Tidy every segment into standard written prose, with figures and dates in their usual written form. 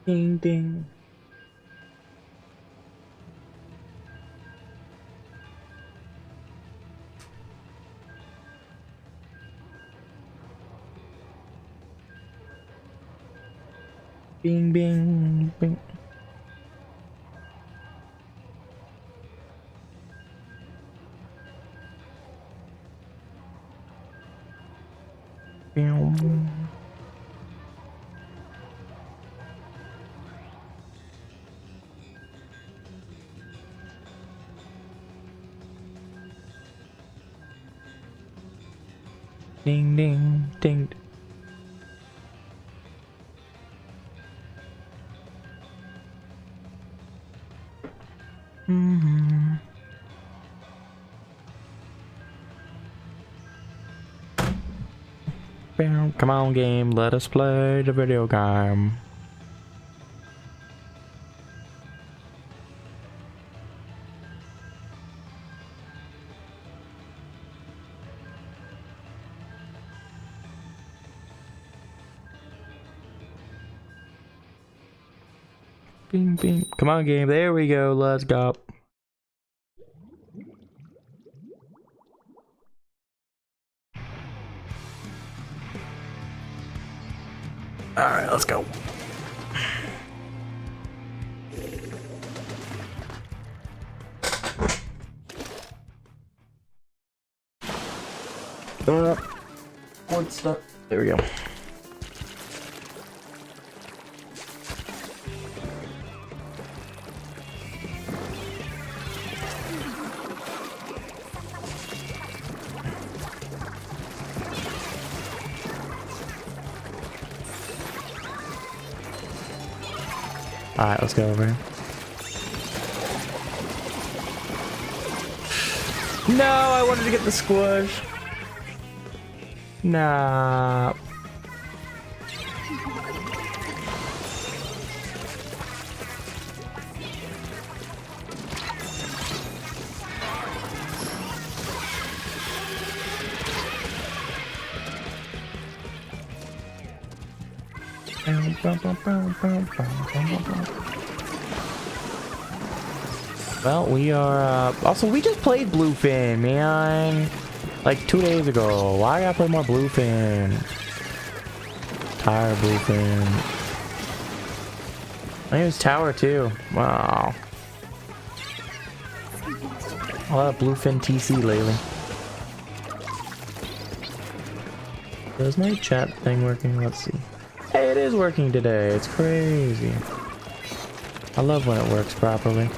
Ding ding. Bing bing bing. Bing. Ding ding ding. Come on, game, let us play the video game. Bing bing. Come on, game, there we go, let's go. Alright, let's go. What's up? There we go. Alright, let's go over here. No, I wanted to get the squish. Nah. Well, we are, also, we just played Bluefin, man. Like 2 days ago. Why I gotta play more Bluefin? Tired of Bluefin. I use Tower too. Wow. A lot of Bluefin TC lately. Is my chat thing working? Let's see. Hey, it is working today. It's crazy. I love when it works properly.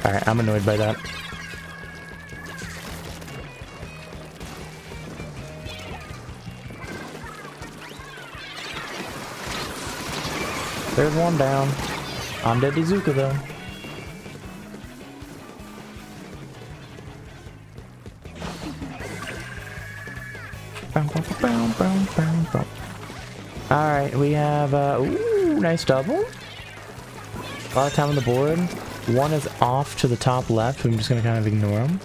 Alright, I'm annoyed by that. There's one down. I'm dead to Zuka though. Alright, we have ooh, nice double. A lot of time on the board. One is off to the top left. I'm just gonna kind of ignore him.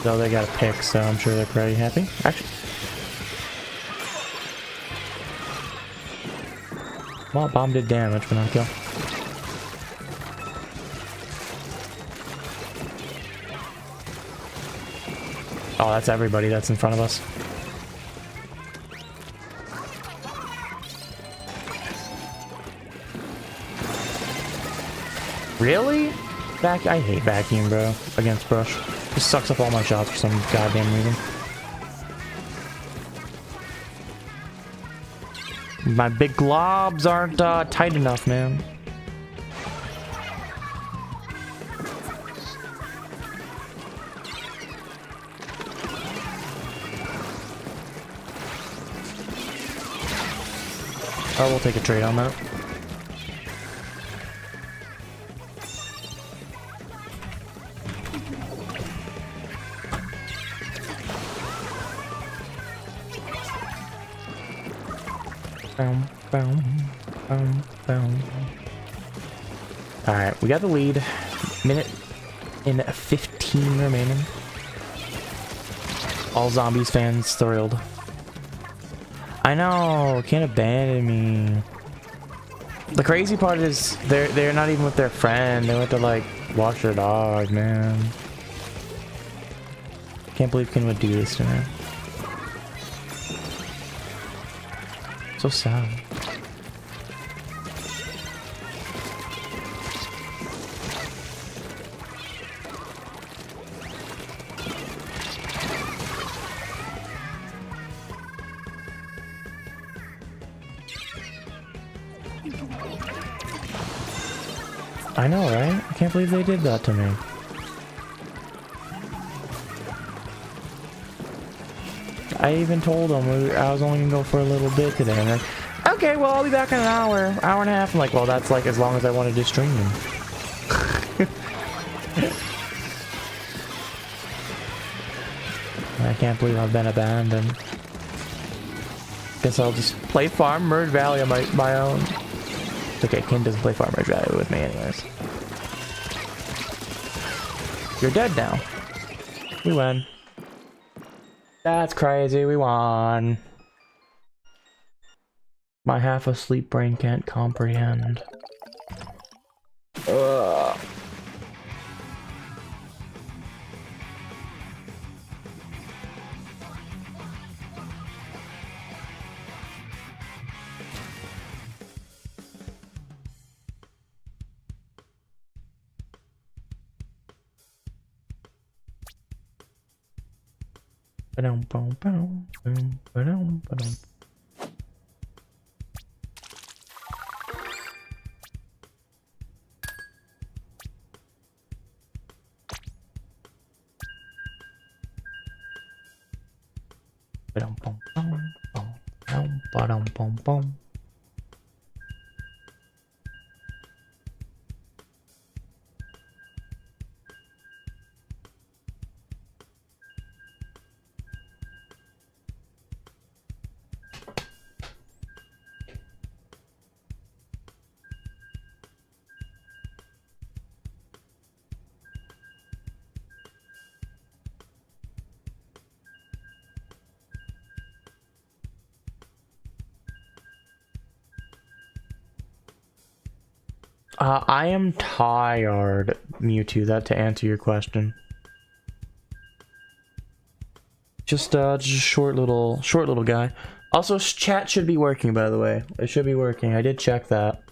So they got a pick, so I'm sure they're pretty happy. Actually, well, bomb did damage, but not kill. Oh, that's everybody that's in front of us. Really? I hate vacuum, bro. Against brush. Just sucks up all my shots for some goddamn reason. My big globs aren't tight enough, man. Oh, we'll take a trade on that. Alright, we got the lead. Minute and 15 remaining. All Zombies fans thrilled. I know, can't abandon me. The crazy part is they're not even with their friend. They went to like wash their dog, man. Can't believe Ken would do this to me. So sad. I know, right? I can't believe they did that to me. I even told them I was only gonna go for a little bit today. I'm like, okay, well, I'll be back in an hour and a half. I'm like, well, that's like as long as I wanted to stream. I can't believe I've been abandoned. Guess I'll just play Farm Merge Valley on my own. It's okay, Ken doesn't play Farm Merge Valley with me anyways. You're dead now. We win. That's crazy, we won. My half-asleep brain can't comprehend. Ugh. Ba-dum, bum, bum, bum, ba-dum, ba-dum. Ba-dum, bum, bum, bum, bum, ba-dum, bum, bum. I am tired, Mewtwo. That to answer your question. Just a short little guy. Also, chat should be working, by the way. It should be working. I did check that.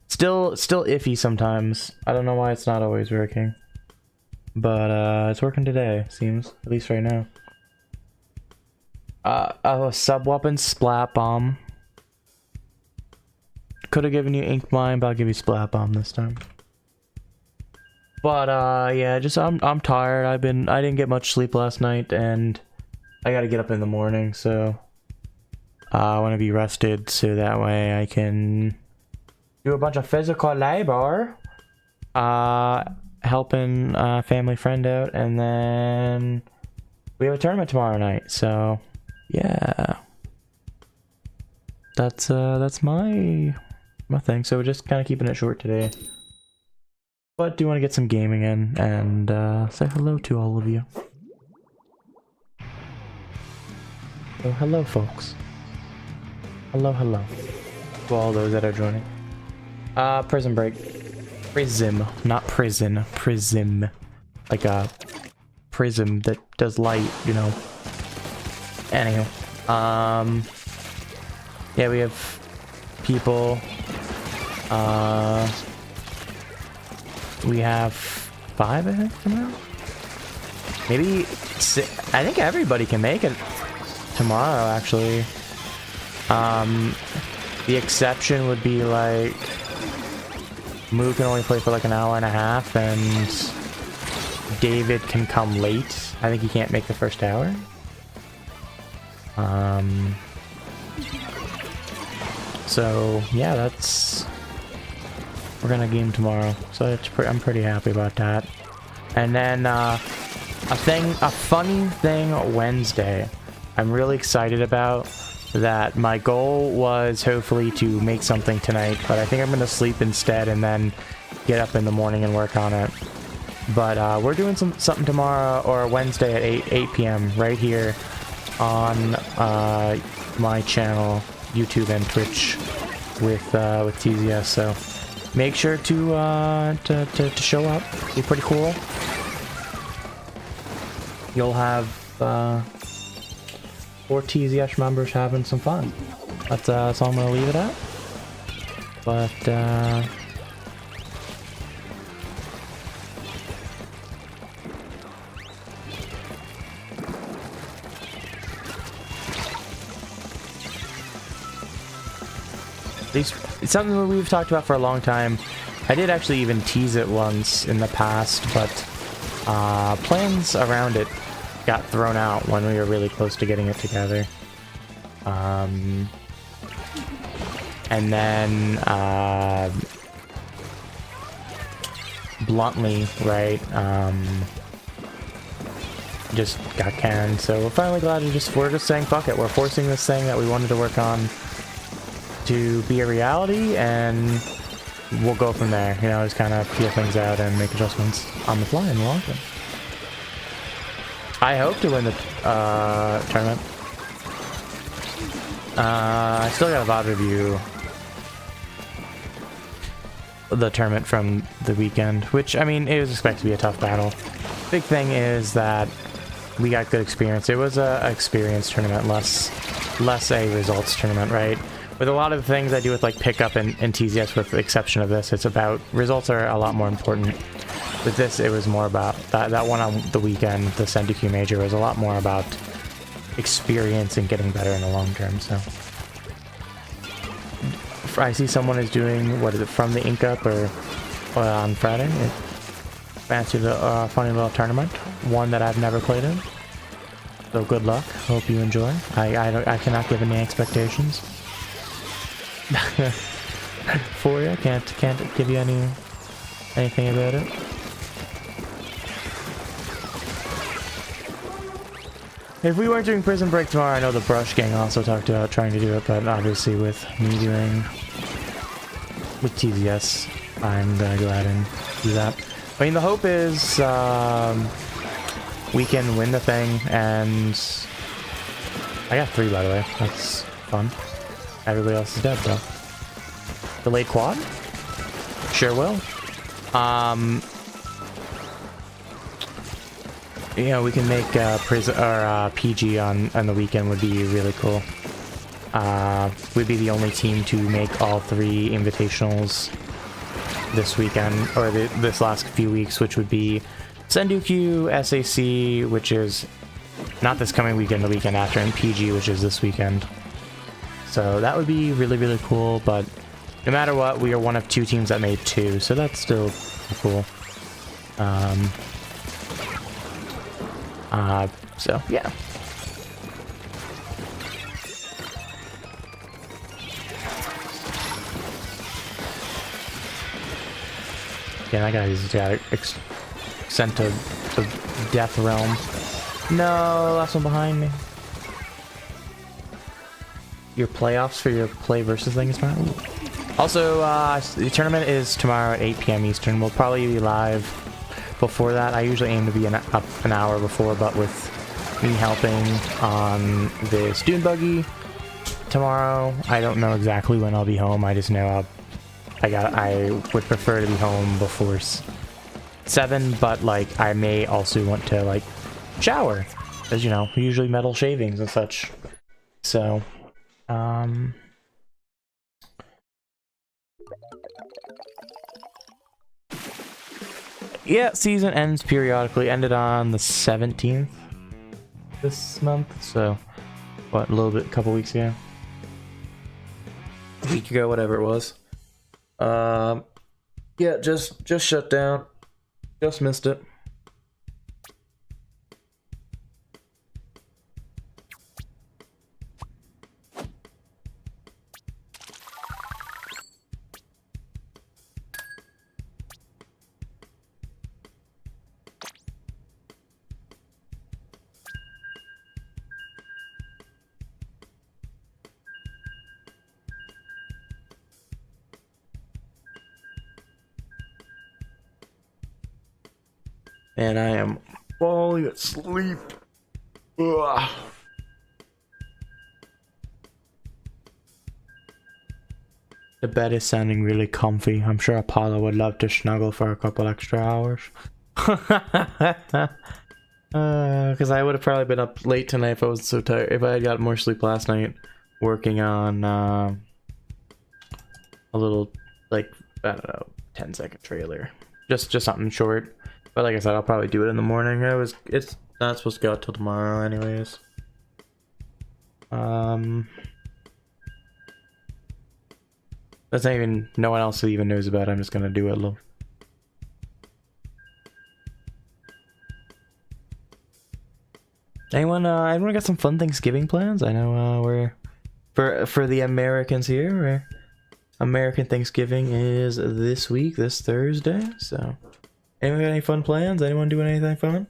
Still iffy sometimes. I don't know why it's not always working, but it's working today. Seems, at least right now. A sub weapon, Splat Bomb. Could have given you Ink Mine, but I'll give you Splat Bomb this time. But yeah, just I'm tired. I didn't get much sleep last night, and I gotta get up in the morning, so I want to be rested so that way I can do a bunch of physical labor, helping a family friend out, and then we have a tournament tomorrow night. So yeah, that's my thing. So we're just kind of keeping it short today, but do want to get some gaming in and say hello to all of you. So hello, folks. Hello to all those that are joining. Prison Break. Prism, not prison. Prism. Like a prism that does light, you know. Anywho. Yeah, we have people we have 5, I think, tomorrow. Maybe I think everybody can make it tomorrow, actually. The exception would be like Moo can only play for like an hour and a half, and David can come late. I think he can't make the first hour. So yeah, we're gonna game tomorrow. So I'm pretty happy about that. And then a funny thing Wednesday. I'm really excited about that. My goal was hopefully to make something tonight, but I think I'm gonna sleep instead and then get up in the morning and work on it. But we're doing something tomorrow or Wednesday at 8 p.m. right here on my channel, YouTube and Twitch with TZS. So make sure to show up. Be pretty cool. You'll have 4 TZS members having some fun. That's all I'm gonna leave it at. But it's something that we've talked about for a long time. I did actually even tease it once in the past, but plans around it got thrown out when we were really close to getting it together. And then bluntly, right, just got canned. So we're finally glad we're just saying fuck it. We're forcing this thing that we wanted to work on to be a reality, and we'll go from there. You know, just kind of feel things out and make adjustments on the fly in the long term. I hope to win the tournament. I still got a VOD review the tournament from the weekend, which, I mean, it was expected to be a tough battle. Big thing is that we got good experience. It was a experience tournament, less a results tournament, right? With a lot of the things I do with like pickup and TZS, with the exception of this, it's about results are a lot more important. With this, it was more about that one on the weekend, the Sendoku Major, was a lot more about experience and getting better in the long term. So I see someone is doing, what is it, from the Ink Up or on Friday. Fancy the funny little tournament, one that I've never played in. So good luck. Hope you enjoy. I cannot give any expectations for you. Can't give you anything about it. If we weren't doing Prison Break tomorrow, I know the Brush Gang also talked about trying to do it, but obviously with me doing with TZS, I'm gonna go ahead and do that. I mean, the hope is we can win the thing, and I got 3, by the way. That's fun. Everybody else is dead, though. Delayed quad? Sure will. You know, we can make prison or PG on the weekend would be really cool. We'd be the only team to make all 3 invitationals this weekend, or this last few weeks, which would be Sendoku, SAC, which is not this coming weekend, the weekend after, and PG, which is this weekend. So that would be really, really cool, but no matter what, we are one of 2 teams that made 2, so that's still cool. So yeah. Yeah, that guy's got sent to the death realm. No, last one behind me. Your playoffs for your play versus thing is tomorrow. Also, the tournament is tomorrow at 8 p.m. Eastern. We'll probably be live before that. I usually aim to be up an hour before, but with me helping on this dune buggy tomorrow, I don't know exactly when I'll be home. I just know I would prefer to be home before 7, but like I may also want to like shower, as you know, usually metal shavings and such. So Yeah, season ends periodically. Ended on the 17th this month, so what, a little bit, a couple weeks ago, a week ago, whatever it was. Yeah, just shut down. Just missed it. And I am falling asleep. Ugh. The bed is sounding really comfy. I'm sure Apollo would love to snuggle for a couple extra hours. Because I would have probably been up late tonight if I was so tired. If I had got more sleep last night, working on a little, like, I don't know, 10-second trailer. Just something short. But like I said, I'll probably do it in the morning. It's not supposed to go out till tomorrow anyways. That's not even, no one else even knows about it. I'm just gonna do it. Anyone got some fun Thanksgiving plans? I know we're for the Americans here, where American Thanksgiving is this week, this Thursday. So, anyone got any fun plans? Anyone doing anything fun?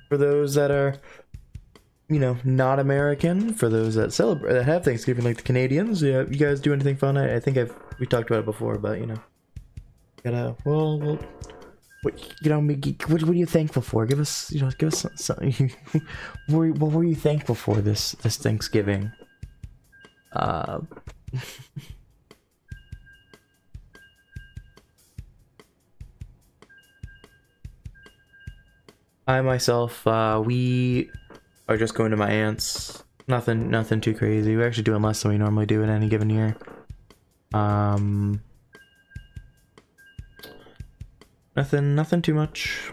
For those that are, you know, not American, for those that celebrate, that have Thanksgiving, like the Canadians, yeah, you guys do anything fun? I think we talked about it before, but you know, gotta what, you know, what are you thankful for? Give us some what were you thankful for this Thanksgiving? I myself, we are just going to my aunt's. Nothing too crazy. We're actually doing less than we normally do in any given year. Nothing too much.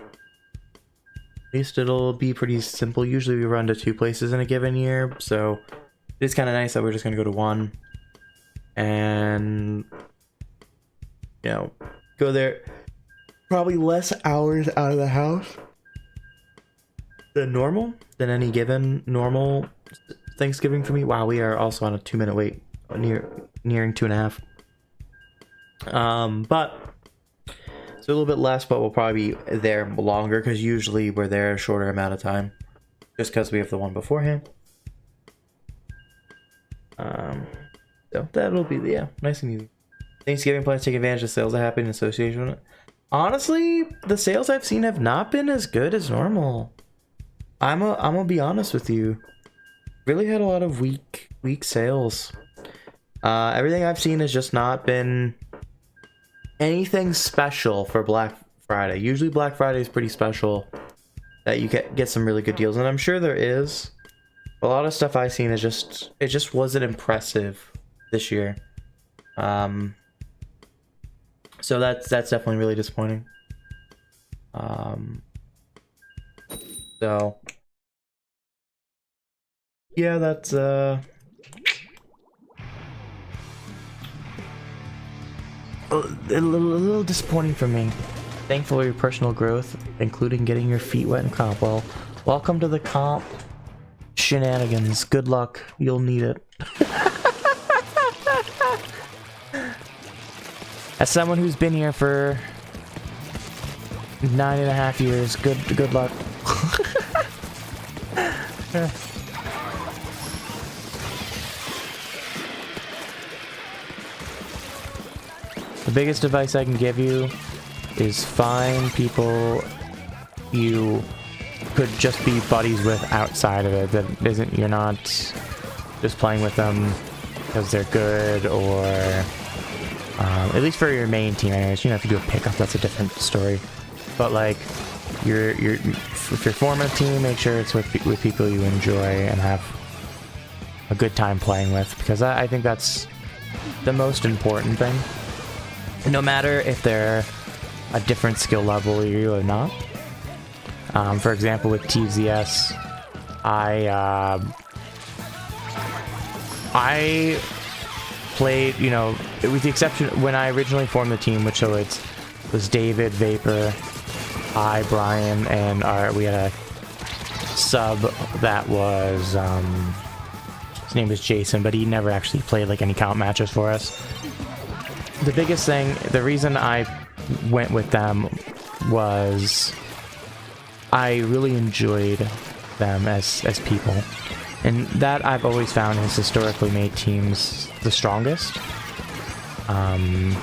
At least it'll be pretty simple. Usually we run to 2 places in a given year, so it's kind of nice that we're just gonna go to one and, you know, go there. Probably less hours out of the house than normal, than any given normal Thanksgiving for me. Wow, we are also on a 2-minute wait, nearing 2.5. But it's a little bit less, but we'll probably be there longer because usually we're there a shorter amount of time, just because we have the one beforehand. So that'll be nice and easy. Thanksgiving plans take advantage of sales that happen in association with it. Honestly, the sales I've seen have not been as good as normal. I'm gonna be honest with you. Really had a lot of weak sales. Everything I've seen has just not been anything special for Black Friday. Usually Black Friday is pretty special, that you get some really good deals, and I'm sure there is. A lot of stuff I've seen is it just wasn't impressive this year. So that's definitely really disappointing. So yeah, that's a little disappointing for me. Thankful for your personal growth, including getting your feet wet in comp. Well, welcome to the comp shenanigans. Good luck. You'll need it. As someone who's been here for 9.5 years, good luck. The biggest advice I can give you is find people you could just be buddies with outside of it. That isn't, you're not just playing with them because they're good, or at least for your main team anyways. You know, if you do a pickup, that's a different story. But like, if you're forming a team, make sure it's with people you enjoy and have a good time playing with, because I think that's the most important thing. No matter if they're a different skill level or you are not. For example, with TZS, I played, you know, with the exception when I originally formed the team, which so it was David, Vapor, I, Brian, and we had a sub that was his name was Jason, but he never actually played like any count matches for us. The biggest thing, the reason I went with them was I really enjoyed them as people, and that I've always found has historically made teams the strongest. And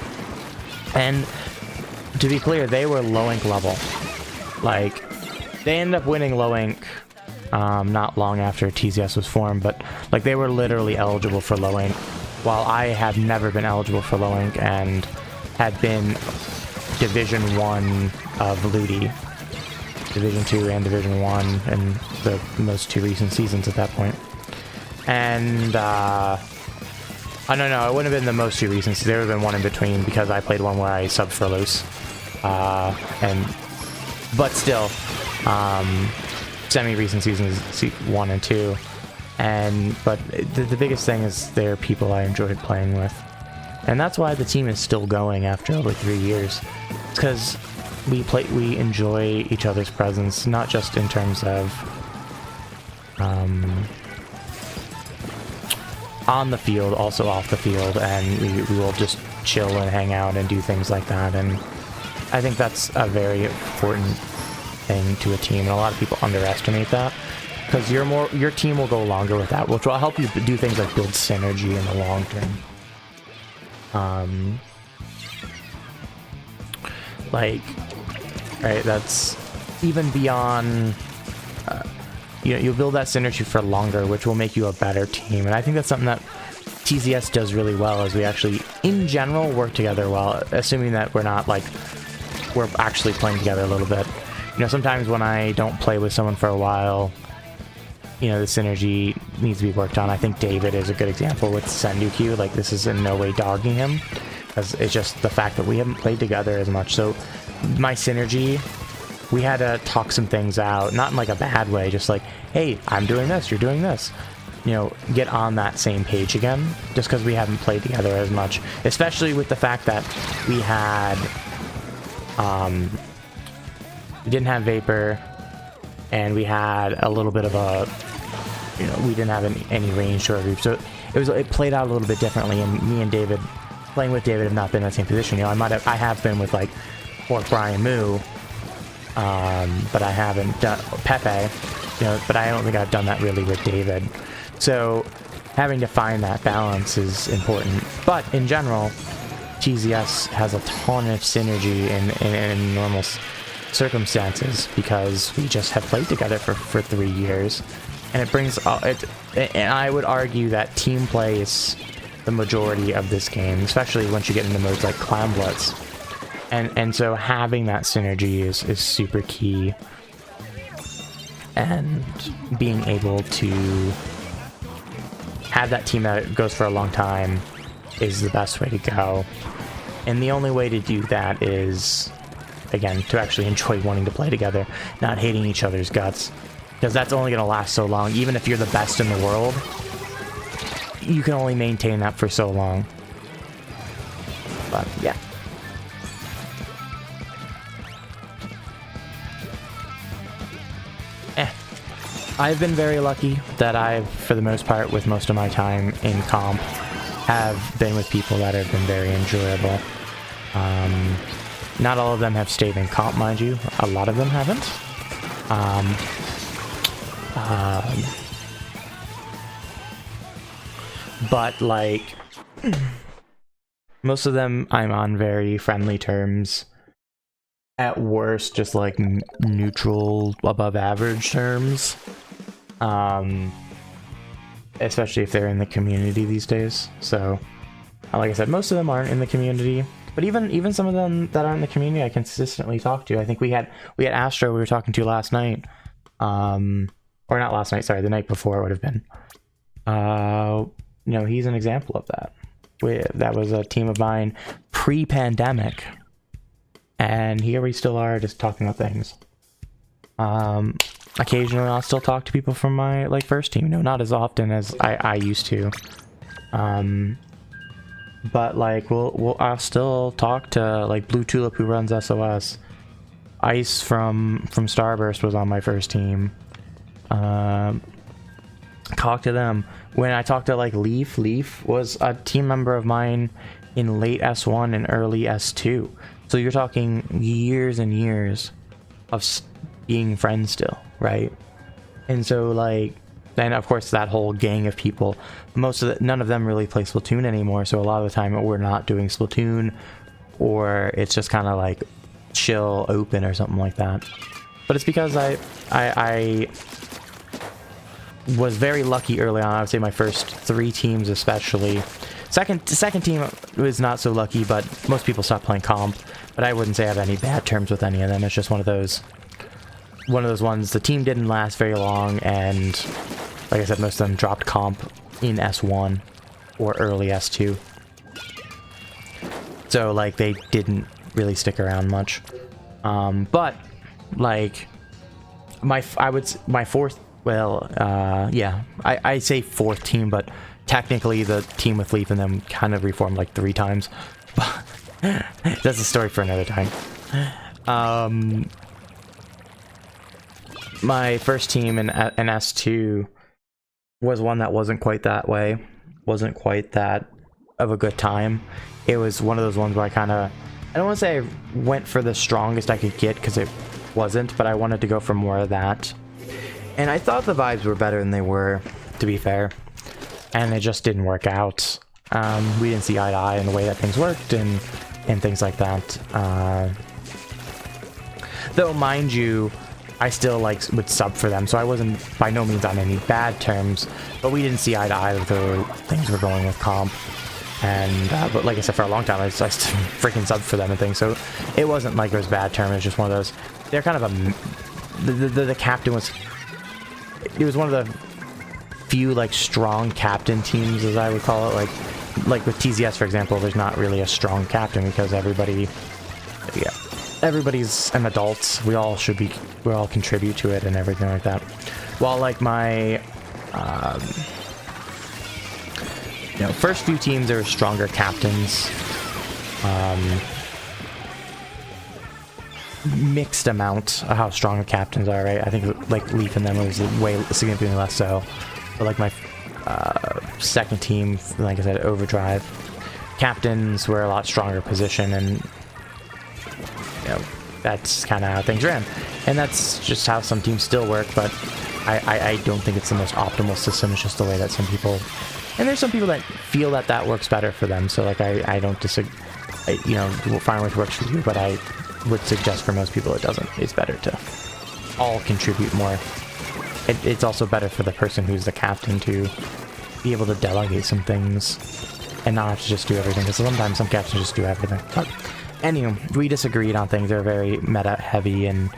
to be clear, they were low ink level. Like, they ended up winning low ink not long after TZS was formed, but like they were literally eligible for low ink, while I had never been eligible for low ink and had been Division 1 of Ludi, Division 2 and Division 1 in the most two recent seasons at that point. And I don't know, it wouldn't have been the most two recent, there would have been one in between because I played one where I subbed for loose. But still, semi-recent seasons 1 and 2. But the biggest thing is they're people I enjoyed playing with. And that's why the team is still going after over 3 years. It's because we enjoy each other's presence, not just in terms of on the field, also off the field, and we will just chill and hang out and do things like that. And I think that's a very important thing to a team, and a lot of people underestimate that, because your team will go longer with that, which will help you do things like build synergy in the long term. Like, right, that's even beyond, you know, you'll build that synergy for longer, which will make you a better team. And I think that's something that TZS does really well, is we actually, in general, work together well, assuming that we're not, like, we're actually playing together a little bit. You know, sometimes when I don't play with someone for a while, you know, the synergy needs to be worked on. I think David is a good example with Sendu-Q. Like, this is in no way dogging him, because it's just the fact that we haven't played together as much. So my synergy, we had to talk some things out, not in like a bad way, just like, hey, I'm doing this, you're doing this. You know, get on that same page again, just because we haven't played together as much. Especially with the fact that we had, we didn't have Vapor, and we had a little bit of a, you know, we didn't have any range to our group, so it played out a little bit differently. And me and David, playing with David, have not been in the same position. You know, I have been with like Pork Brian Moo, but I haven't done Pepe, you know, but I don't think I've done that really with David. So having to find that balance is important. But in general, TZS has a ton of synergy in normal circumstances, because we just have played together for 3 years, and it brings and I would argue that team play is the majority of this game, especially once you get into modes like Clan Blitz, and so having that synergy is super key, and being able to have that team that goes for a long time is the best way to go. And the only way to do that is, again, to actually enjoy wanting to play together, not hating each other's guts, because that's only going to last so long. Even if you're the best in the world, you can only maintain that for so long. But yeah. I've been very lucky that I've, for the most part, with most of my time in comp, have been with people that have been very enjoyable. Not all of them have stayed in comp, mind you. A lot of them haven't. But, like, most of them I'm on very friendly terms. At worst, just, like, neutral, above average terms. Especially if they're in the community these days. So, like I said, most of them aren't in the community. But even some of them that aren't in the community, I consistently talk to. I think we had Astro we were talking to last night. Or not last night, sorry, the night before it would have been. You know, he's an example of that. That was a team of mine pre-pandemic. And here we still are, just talking about things. Occasionally I'll still talk to people from my, like, first team. No, not as often as I used to. But, like, I'll still talk to, like, Blue Tulip, who runs SOS. Ice from Starburst was on my first team. Talk to them. When I talked to, like, Leaf was a team member of mine in late S1 and early S2. So you're talking years and years of being friends still, right? And so, like, then of course that whole gang of people, none of them really play Splatoon anymore, so a lot of the time we're not doing Splatoon, or it's just kind of like chill open or something like that. But it's because I was very lucky early on. I would say my first 3 teams especially. Second team was not so lucky, but most people stopped playing comp. But I wouldn't say I have any bad terms with any of them. It's just one of those ones. The team didn't last very long, and like I said, most of them dropped comp in S1 or early S2. So, like, they didn't really stick around much. But, like, my fourth, well, yeah, I say fourth team, but technically the team with Leaf and them kind of reformed like 3 times. But that's a story for another time. My first team in S2 was one that wasn't quite that way. Wasn't quite that of a good time. It was one of those ones where I don't want to say I went for the strongest I could get, because it wasn't, but I wanted to go for more of that. And I thought the vibes were better than they were, to be fair. And it just didn't work out. We didn't see eye to eye in the way that things worked and things like that. Though, mind you, I still, like, would sub for them, so I wasn't by no means on any bad terms, but we didn't see eye to eye with the things were going with comp. And, but like I said, for a long time, I still freaking subbed for them and things, so it wasn't like it was bad term. It was just one of those, they're kind of the captain was, it was one of the few, like, strong captain teams, as I would call it. Like with TZS, for example, there's not really a strong captain, because everybody's an adult. We all contribute to it and everything like that. While, like, my first few teams, there were stronger captains. Mixed amount of how strong the captains are, right? I think, like, Leaf and them was way significantly less so. But, like, my second team, like I said, Overdrive, captains were a lot stronger position, and that's kind of how things ran. And that's just how some teams still work, but I don't think it's the most optimal system. It's just the way that some people, and there's some people that feel that works better for them. So, like, I don't disagree. Fine with works for you, but I would suggest for most people it doesn't. It's better to all contribute more. It's also better for the person who's the captain to be able to delegate some things and not have to just do everything, because sometimes some captains just do everything. But anyway, we disagreed on things. They're very meta heavy and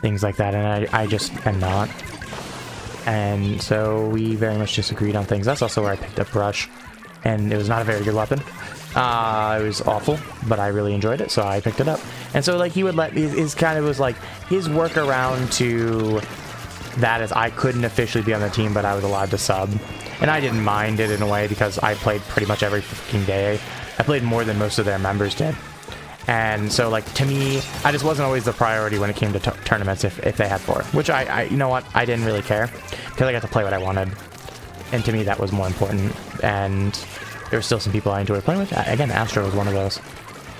things like that, and I just am not. And so we very much disagreed on things. That's also where I picked up Brush, and it was not a very good weapon. It was awful, but I really enjoyed it, so I picked it up. And so, like, he would let his kind of was like his workaround to that is I couldn't officially be on the team, but I was allowed to sub, and I didn't mind it in a way, because I played pretty much every freaking day. I played more than most of their members did. And so, like, to me, I just wasn't always the priority when it came to tournaments if they had 4. Which you know what, I didn't really care, because I got to play what I wanted. And to me, that was more important. And there were still some people I enjoyed playing with. Again, Astro was one of those.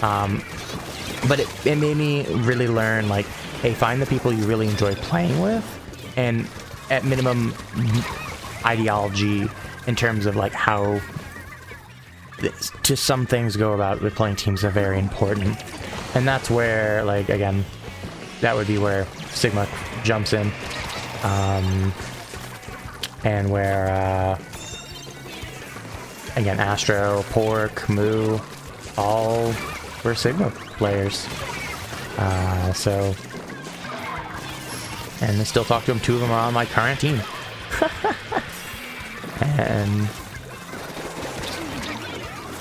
But it made me really learn, like, hey, find the people you really enjoy playing with. And at minimum, ideology in terms of, like, how to some things go about with playing teams are very important. And that's where, like, again, that would be where Sigma jumps in. And where, again, Astro, Pork, Moo, all were Sigma players. And I still talk to them. 2 of them are on my current team. And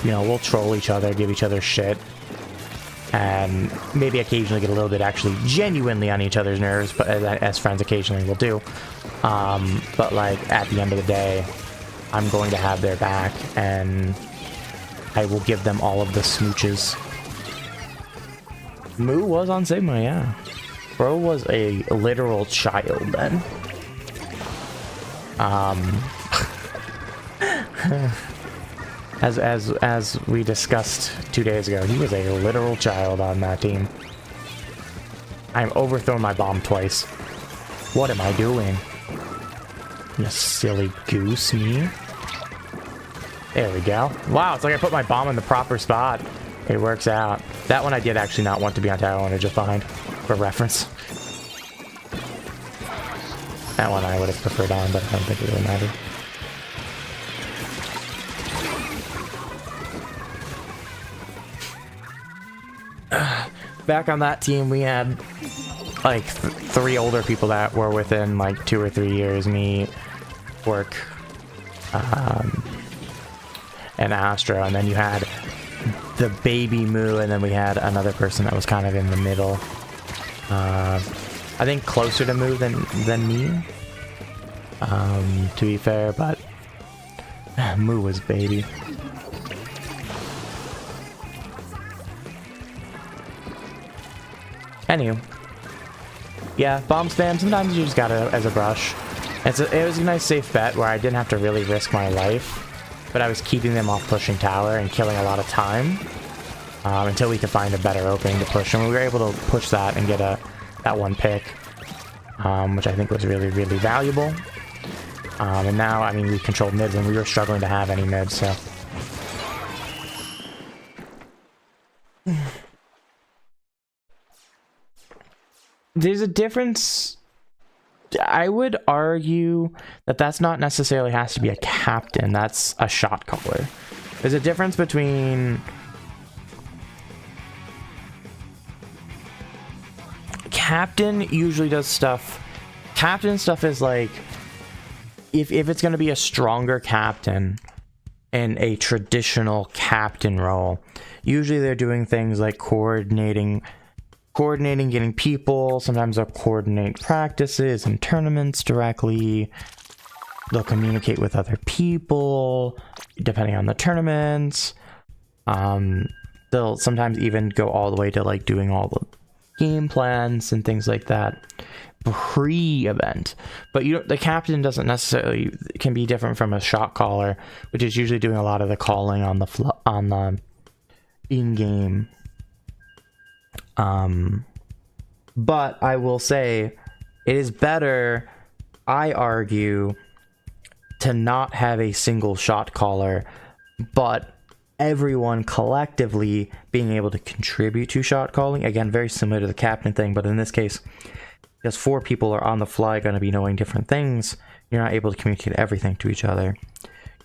we'll troll each other, give each other shit. and maybe occasionally get a little bit actually genuinely on each other's nerves, but as friends occasionally will do. But like at the end of the day, I'm going to have their back, and I will give them all of the smooches. Moo was on Sigma, yeah. Bro was a literal child then. As we discussed 2 days ago, he was a literal child on that team. I'm overthrown my bomb twice. What am I doing? You silly goose, me. There we go. Wow, it's like I put my bomb in the proper spot. It works out. That one I did actually not want to be on tower, I wanted just behind, for reference. That one I would have preferred on, but I don't think it really mattered. Back on that team, we had like 3 older people that were within like 2 or 3 years. Me, Work, and Astro, and then you had the baby Moo, and then we had another person that was kind of in the middle. I think closer to Moo than me, to be fair, but Moo was baby. Anywho, yeah, bomb spam, sometimes you just gotta as a brush. It was a nice safe bet where I didn't have to really risk my life, but I was keeping them off pushing tower and killing a lot of time until we could find a better opening to push, and we were able to push that and get that one pick, which I think was really, really valuable. And now, I mean, we controlled mids, and we were struggling to have any mids, so... There's a difference. I would argue that that's not necessarily has to be a captain. That's a shot caller. There's a difference between captain usually does stuff. Captain stuff is like if it's going to be a stronger captain in a traditional captain role, usually they're doing things like coordinating getting people. Sometimes they'll coordinate practices and tournaments directly. They'll communicate with other people depending on the tournaments. They'll sometimes even go all the way to like doing all the game plans and things like that pre-event. But the captain doesn't necessarily, can be different from a shot caller, which is usually doing a lot of the calling on the in-game. But I will say it is better, I argue, to not have a single shot caller, but everyone collectively being able to contribute to shot calling. Again, very similar to the captain thing, but in this case, because 4 people are on the fly going to be knowing different things, you're not able to communicate everything to each other.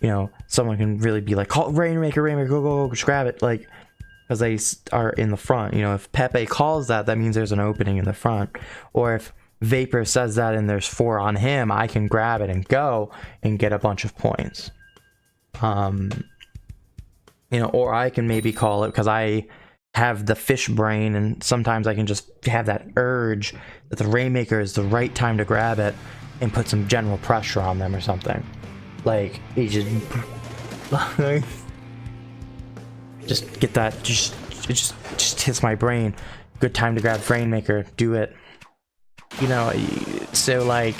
You know, someone can really be like, call Rainmaker, go, just grab it, like, because they are in the front. You know, if Pepe calls that means there's an opening in the front. Or if Vapor says that and there's 4 on him, I can grab it and go and get a bunch of points. You know, or I can maybe call it because I have the fish brain, and sometimes I can just have that urge that the Rainmaker is the right time to grab it and put some general pressure on them or something. Like, he just get that, it just hits my brain. Good time to grab Rainmaker, do it. You know, so like,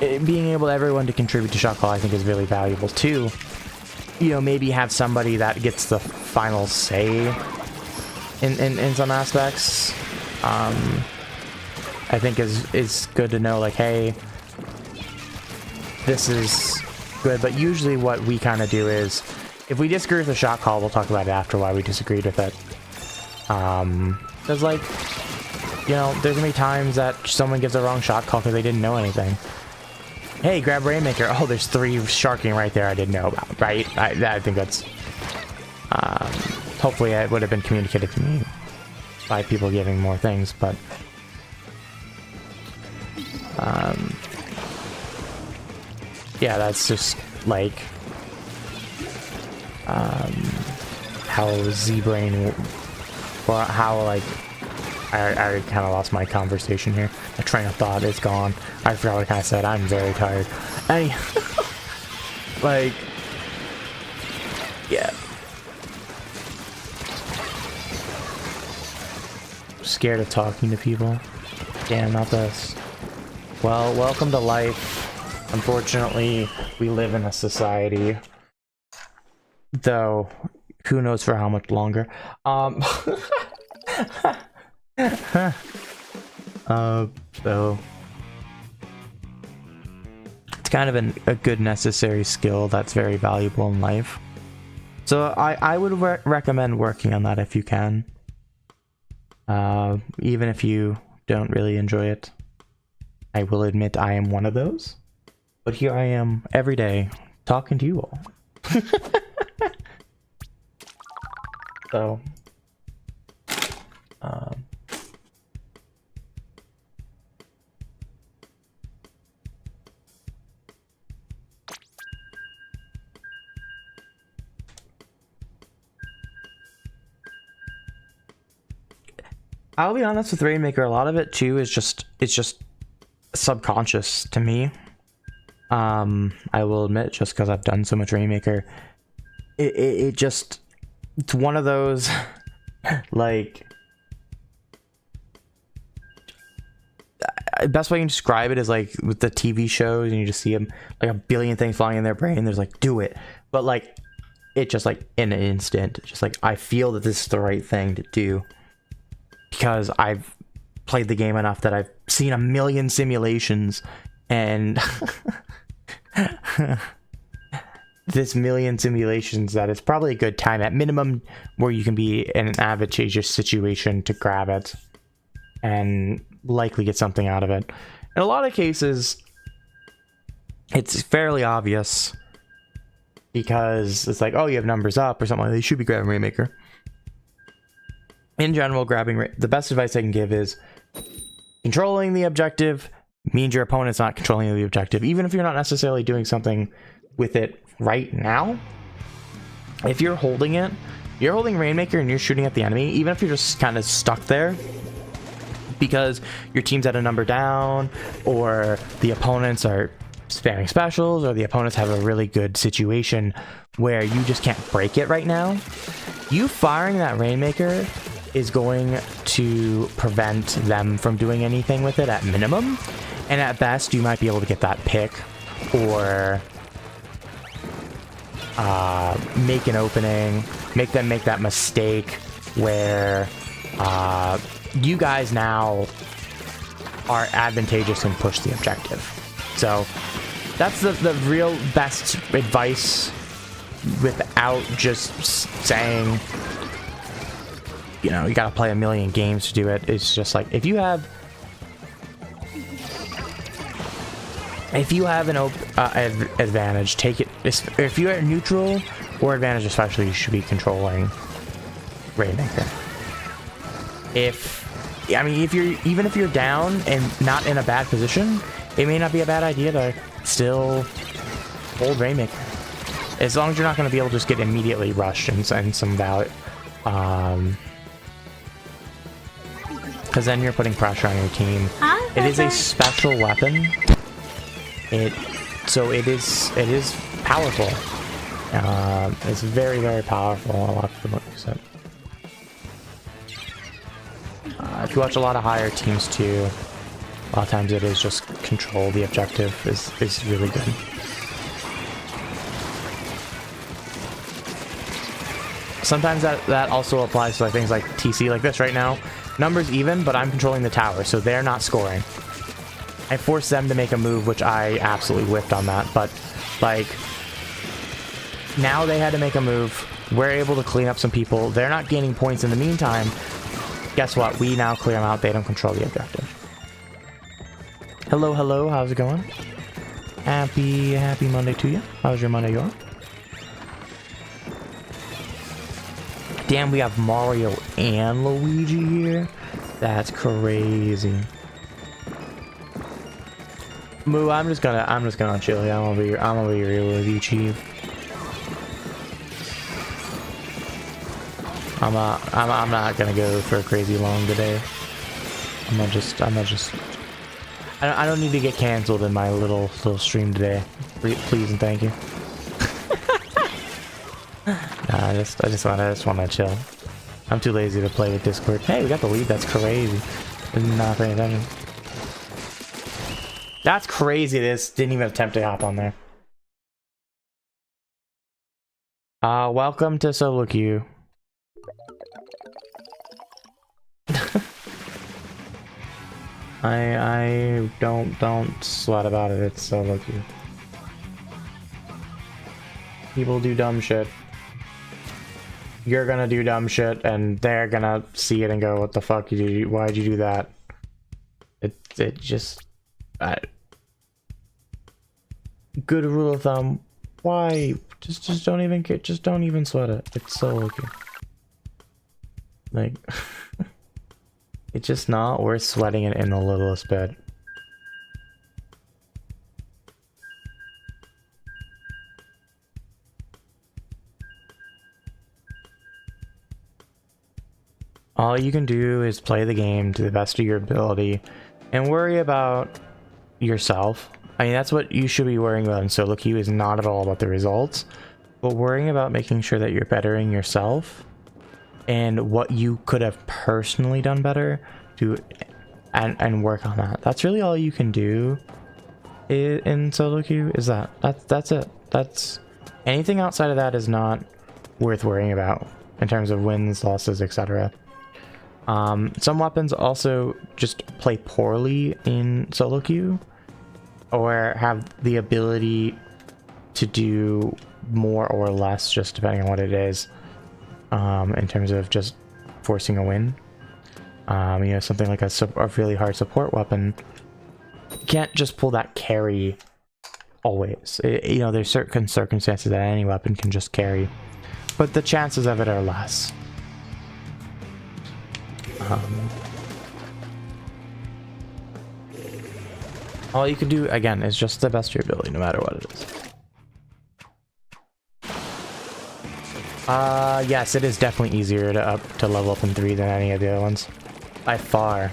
being able everyone to contribute to shot call, I think, is really valuable too. You know, maybe have somebody that gets the final say in some aspects. I think is good to know, like, hey, this is good. But usually what we kind of do is, if we disagree with the shot call, we'll talk about it after why we disagreed with it. Because, like, you know, there's gonna be times that someone gives a wrong shot call because they didn't know anything. Hey, grab Rainmaker. Oh, there's 3 sharking right there I didn't know about, right? I think that's... hopefully it would have been communicated to me by people giving more things, but... yeah, that's just, like... how Z-Brain, or how like, I kind of lost my conversation here. My train of thought is gone. I forgot what I kind of said. I'm very tired. Like, yeah. Scared of talking to people. Damn, not this. Well, welcome to life. Unfortunately, we live in a society. Though, who knows for how much longer. So it's kind of a good necessary skill that's very valuable in life. So I would recommend working on that if you can. Even if you don't really enjoy it. I will admit I am one of those. But here I am every day talking to you all. So I'll be honest with Rainmaker, a lot of it too is just subconscious to me. I will admit, just because I've done so much Rainmaker, it just, it's one of those like, best way you can describe it is like with the TV shows and you just see them like a billion things flying in their brain. There's like, do it, but like it just like in an instant, just like I feel that this is the right thing to do because I've played the game enough that I've seen a million simulations and this million simulations that it's probably a good time at minimum where you can be in an advantageous situation to grab it and likely get something out of it. In a lot of cases, it's fairly obvious because it's like, oh, you have numbers up or something like that. You should be grabbing Rainmaker. In general, the best advice I can give is controlling the objective means your opponent's not controlling the objective, even if you're not necessarily doing something with it right now. If you're holding it, you're holding Rainmaker and you're shooting at the enemy, even if you're just kind of stuck there because your team's at a number down, or the opponents are spamming specials, or the opponents have a really good situation where you just can't break it right now, you firing that Rainmaker is going to prevent them from doing anything with it at minimum, and at best you might be able to get that pick or make an opening, make them make that mistake where you guys now are advantageous and push the objective. So that's the real best advice without just saying, you know, you gotta play a million games to do it. It's just like, if you have an advantage, take it. If you're at neutral or advantage especially, you should be controlling Rainmaker. Even if you're down and not in a bad position, it may not be a bad idea to still hold Rainmaker. As long as you're not going to be able to just get immediately rushed and some value. Because then you're putting pressure on your team. It is a special weapon. So it is powerful. It's very, very powerful. A lot of people don't use it. If you watch a lot of higher teams too, a lot of times it is just control the objective is really good. Sometimes that also applies to like things like TC, like this right now. Numbers even, but I'm controlling the tower, so they're not scoring. I forced them to make a move, which I absolutely whiffed on that, but like now they had to make a move. We're able to clean up some people. They're not gaining points in the meantime. Guess what? We now clear them out. They don't control the objective. Hello, hello. How's it going? Happy Monday to you. How's your Monday going? Damn, we have Mario and Luigi here. That's crazy. Moo, I'm just gonna chill. Yeah, I'm gonna be real with you, Chief. I'm not gonna go for a crazy long today. I'm not just I don't need to get canceled in my little stream today. Please and thank you. Nah, I just wanna chill. I'm too lazy to play with Discord. Hey, we got the lead. That's crazy. Not paying attention. That's crazy. This didn't even attempt to hop on there. Welcome to solo queue. I don't sweat about it. It's solo queue. People do dumb shit. You're gonna do dumb shit, and they're gonna see it and go, "What the fuck? Why'd you do that?" It just, good rule of thumb. Why? Just don't even care. Just don't even sweat it. It's so okay. Like, it's just not worth sweating it in the littlest bit. All you can do is play the game to the best of your ability and worry about yourself. I mean, that's what you should be worrying about in solo queue, is not at all about the results, but worrying about making sure that you're bettering yourself and what you could have personally done better to and work on that. That's really all you can do in solo queue, is that's it. That's anything outside of that is not worth worrying about in terms of wins, losses, etc. Some weapons also just play poorly in solo queue, or have the ability to do more or less, just depending on what it is, in terms of just forcing a win. You know, something like a really hard support weapon, you can't just pull that carry always. You know, there's certain circumstances that any weapon can just carry, but the chances of it are less. All you can do, again, is just the best of your ability, no matter what it is. Yes, it is definitely easier to level up in 3 than any of the other ones. By far.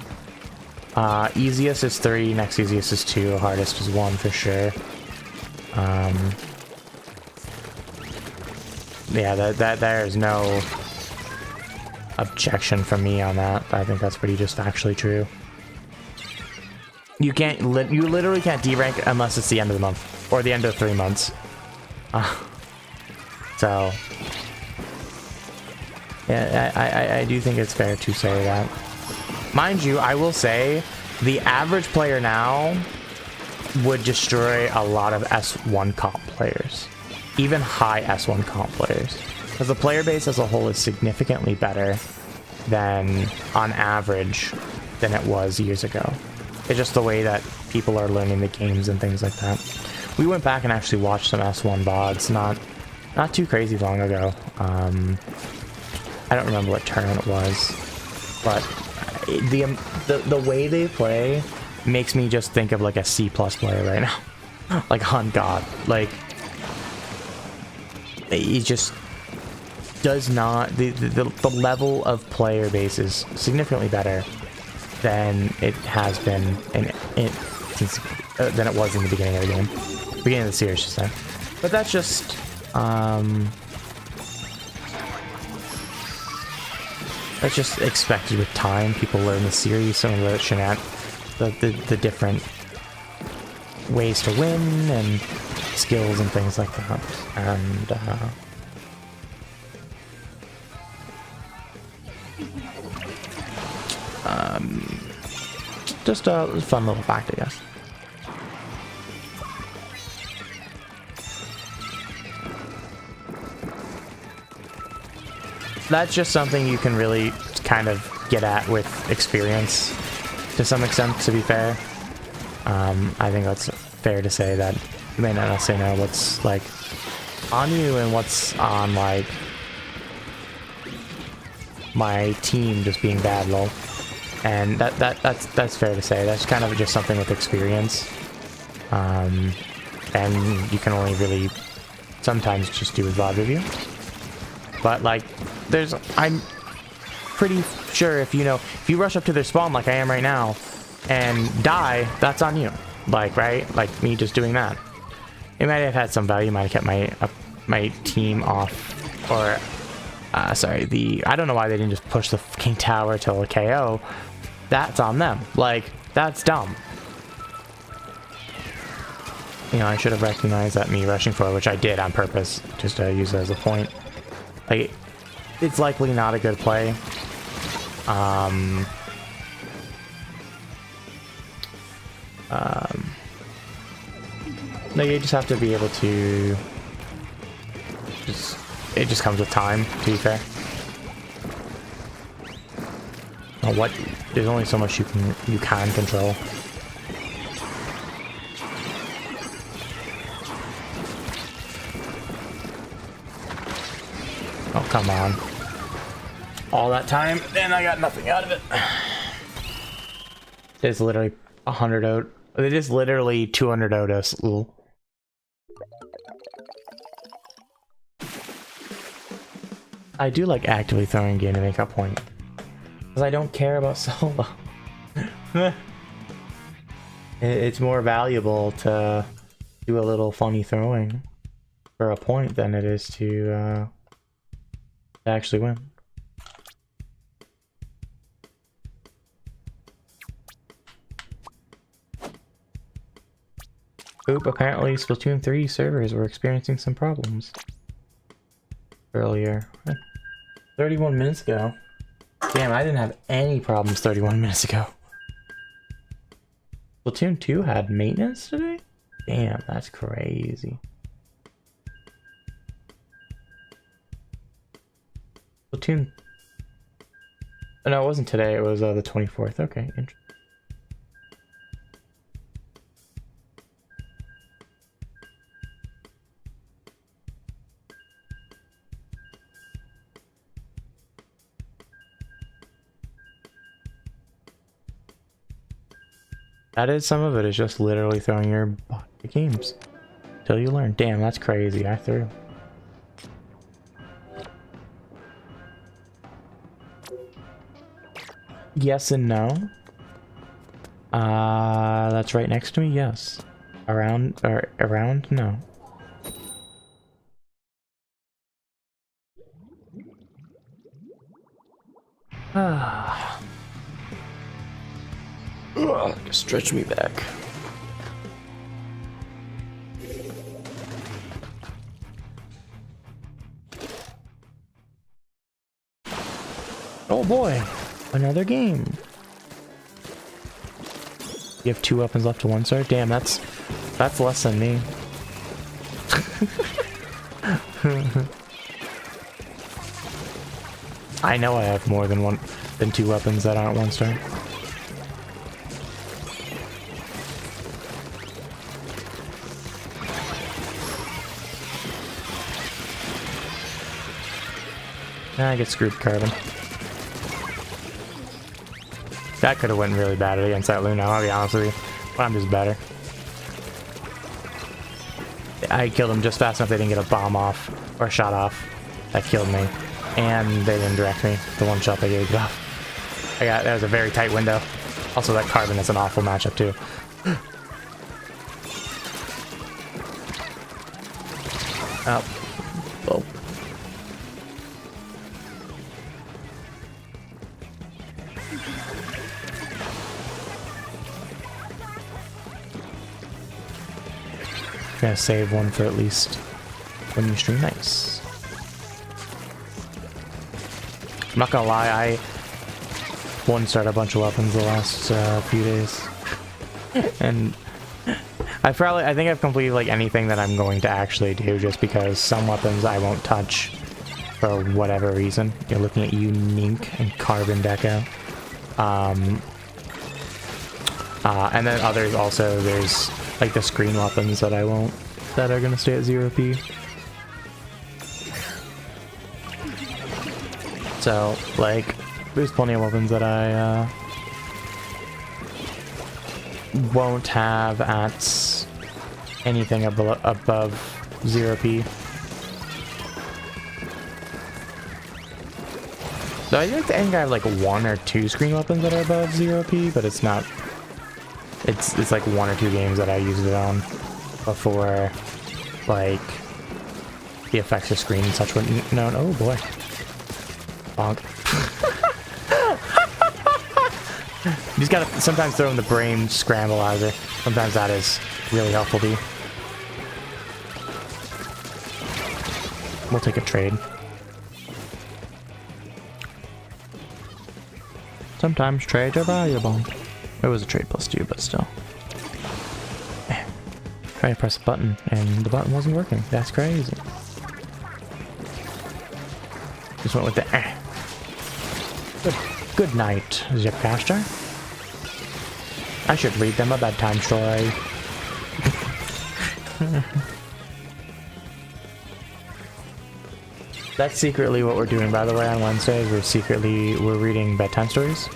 Easiest is 3, next easiest is 2, hardest is 1 for sure. Yeah, there's no objection from me on that. I think that's pretty just actually true. You can't, you literally can't D-rank unless it's the end of the month, or the end of 3 months. So, yeah, I do think it's fair to say that. Mind you, I will say, the average player now would destroy a lot of S1 comp players. Even high S1 comp players. Because the player base as a whole is significantly better than, on average, than it was years ago. It's just the way that people are learning the games and things like that. We went back and actually watched some S1 VODs not too crazy long ago. I don't remember what tournament it was, but the way they play makes me just think of like a C+ player right now. Like, on God, like, it just does not, the level of player base is significantly better than it has been since than it was in the beginning of the game, beginning of the series, just say. But that's just expected with time. People learn the series, some of the different ways to win and skills and things like that, and just a fun little fact, I guess. That's just something you can really kind of get at with experience, to some extent, to be fair. I think that's fair to say that you may not necessarily know what's like on you and what's on like my team just being bad, lol. And that's fair to say. That's kind of just something with experience. And you can only really sometimes just do a VOD review. But like, pretty sure if if you rush up to their spawn like I am right now and die, that's on you. Like, right? Like me just doing that. It might have had some value, might have kept my team off, or sorry, I don't know why they didn't just push the fucking tower till a KO. That's on them. Like, that's dumb. I should have recognized that me rushing forward, which I did on purpose, just to use it as a point. Like, it's likely not a good play. No, you just have to be able to it just comes with time, to be fair. What? There's only so much you can control. Oh, come on. All that time, and I got nothing out of it. It's literally 100 out. It is literally 200 Otis. Ooh. I do like actively throwing game to make a point. Because I don't care about solo. It's more valuable to do a little funny throwing for a point than it is to actually win. Oop, apparently Splatoon 3 servers were experiencing some problems earlier. 31 minutes ago. Damn, I didn't have any problems 31 minutes ago. Splatoon 2 had maintenance today? Damn, that's crazy. Splatoon... Oh, no, it wasn't today, it was the 24th. Okay, interesting. That is, some of it is just literally throwing your body at games till you learn. Damn, that's crazy. I threw. Yes and no. That's right next to me. Yes. Around no. Ah. Stretch me back. Oh boy, another game. You have 2 weapons left to 1 star? Damn, that's less than me. I know I have more than 2 weapons that aren't 1 star. I get screwed, Carbon. That could have went really bad against that Luna, I'll be honest with you. But I'm just better. I killed him just fast enough they didn't get a bomb off, or a shot off. That killed me. And they didn't direct me. The one shot they gave off. That was a very tight window. Also, that Carbon is an awful matchup too. Oh. Well. Gonna save one for at least when you stream. Nice. I'm not gonna lie, I 1-starred a bunch of weapons the last few days, and I think I've completed like anything that I'm going to actually do, just because some weapons I won't touch for whatever reason. You're looking at you, Nink and Carbon Deco. And then others also, there's like the screen weapons that I won't, that are gonna stay at 0p. So, like, there's plenty of weapons that I won't have at anything above 0p. So I think I have like 1 or 2 screen weapons that are above 0p, but it's not. It's like 1 or 2 games that I used it on before, like the effects of screen and such wouldn't known. Oh boy, bonk. You just gotta sometimes throw in the brain scrambleizer. Sometimes that is really helpful to you. We'll take a trade. Sometimes trades are valuable. It was a trade +2, but still. Trying to press a button, and the button wasn't working. That's crazy. Just went with the Good night, Zipcaster. I should read them a bedtime story. That's secretly what we're doing, by the way, on Wednesdays. We're reading bedtime stories.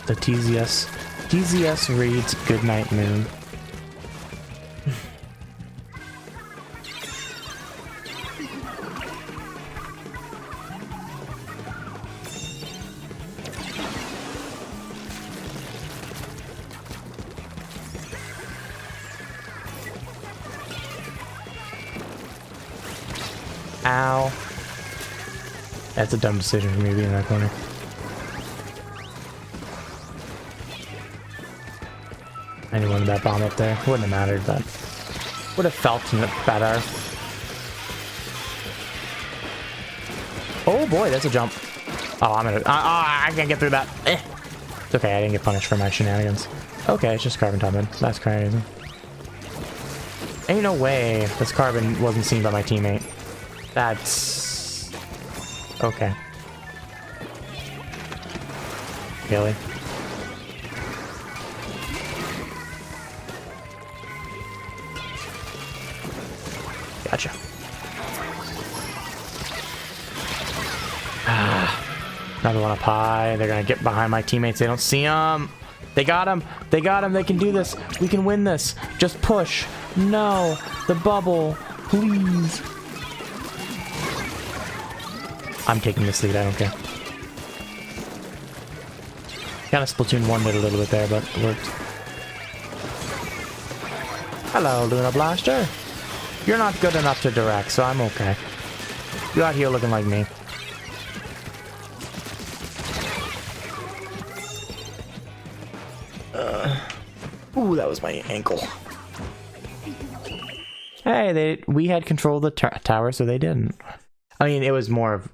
The TZS reads Goodnight Moon. Ow. That's a dumb decision for me being in that corner. I wanted that bomb up there. Wouldn't have mattered, but would have felt better. Oh boy, that's a jump. Oh, I can't get through that. It's okay, I didn't get punished for my shenanigans. Okay, it's just carbon tumbling. That's crazy. Ain't no way this carbon wasn't seen by my teammate. That's... okay. Really? Gotcha. Another one up high. They're gonna get behind my teammates. They don't see him. They got him. They got him. They can do this. We can win this. Just push. No. The bubble. Please. I'm taking this lead. I don't care. Kind of Splatoon 1 did a little bit there, but it worked. Hello, Luna Blaster. You're not good enough to direct, so I'm okay. You out here looking like me. Ooh, that was my ankle. Hey, we had control of the tower, so they didn't. I mean, it was more of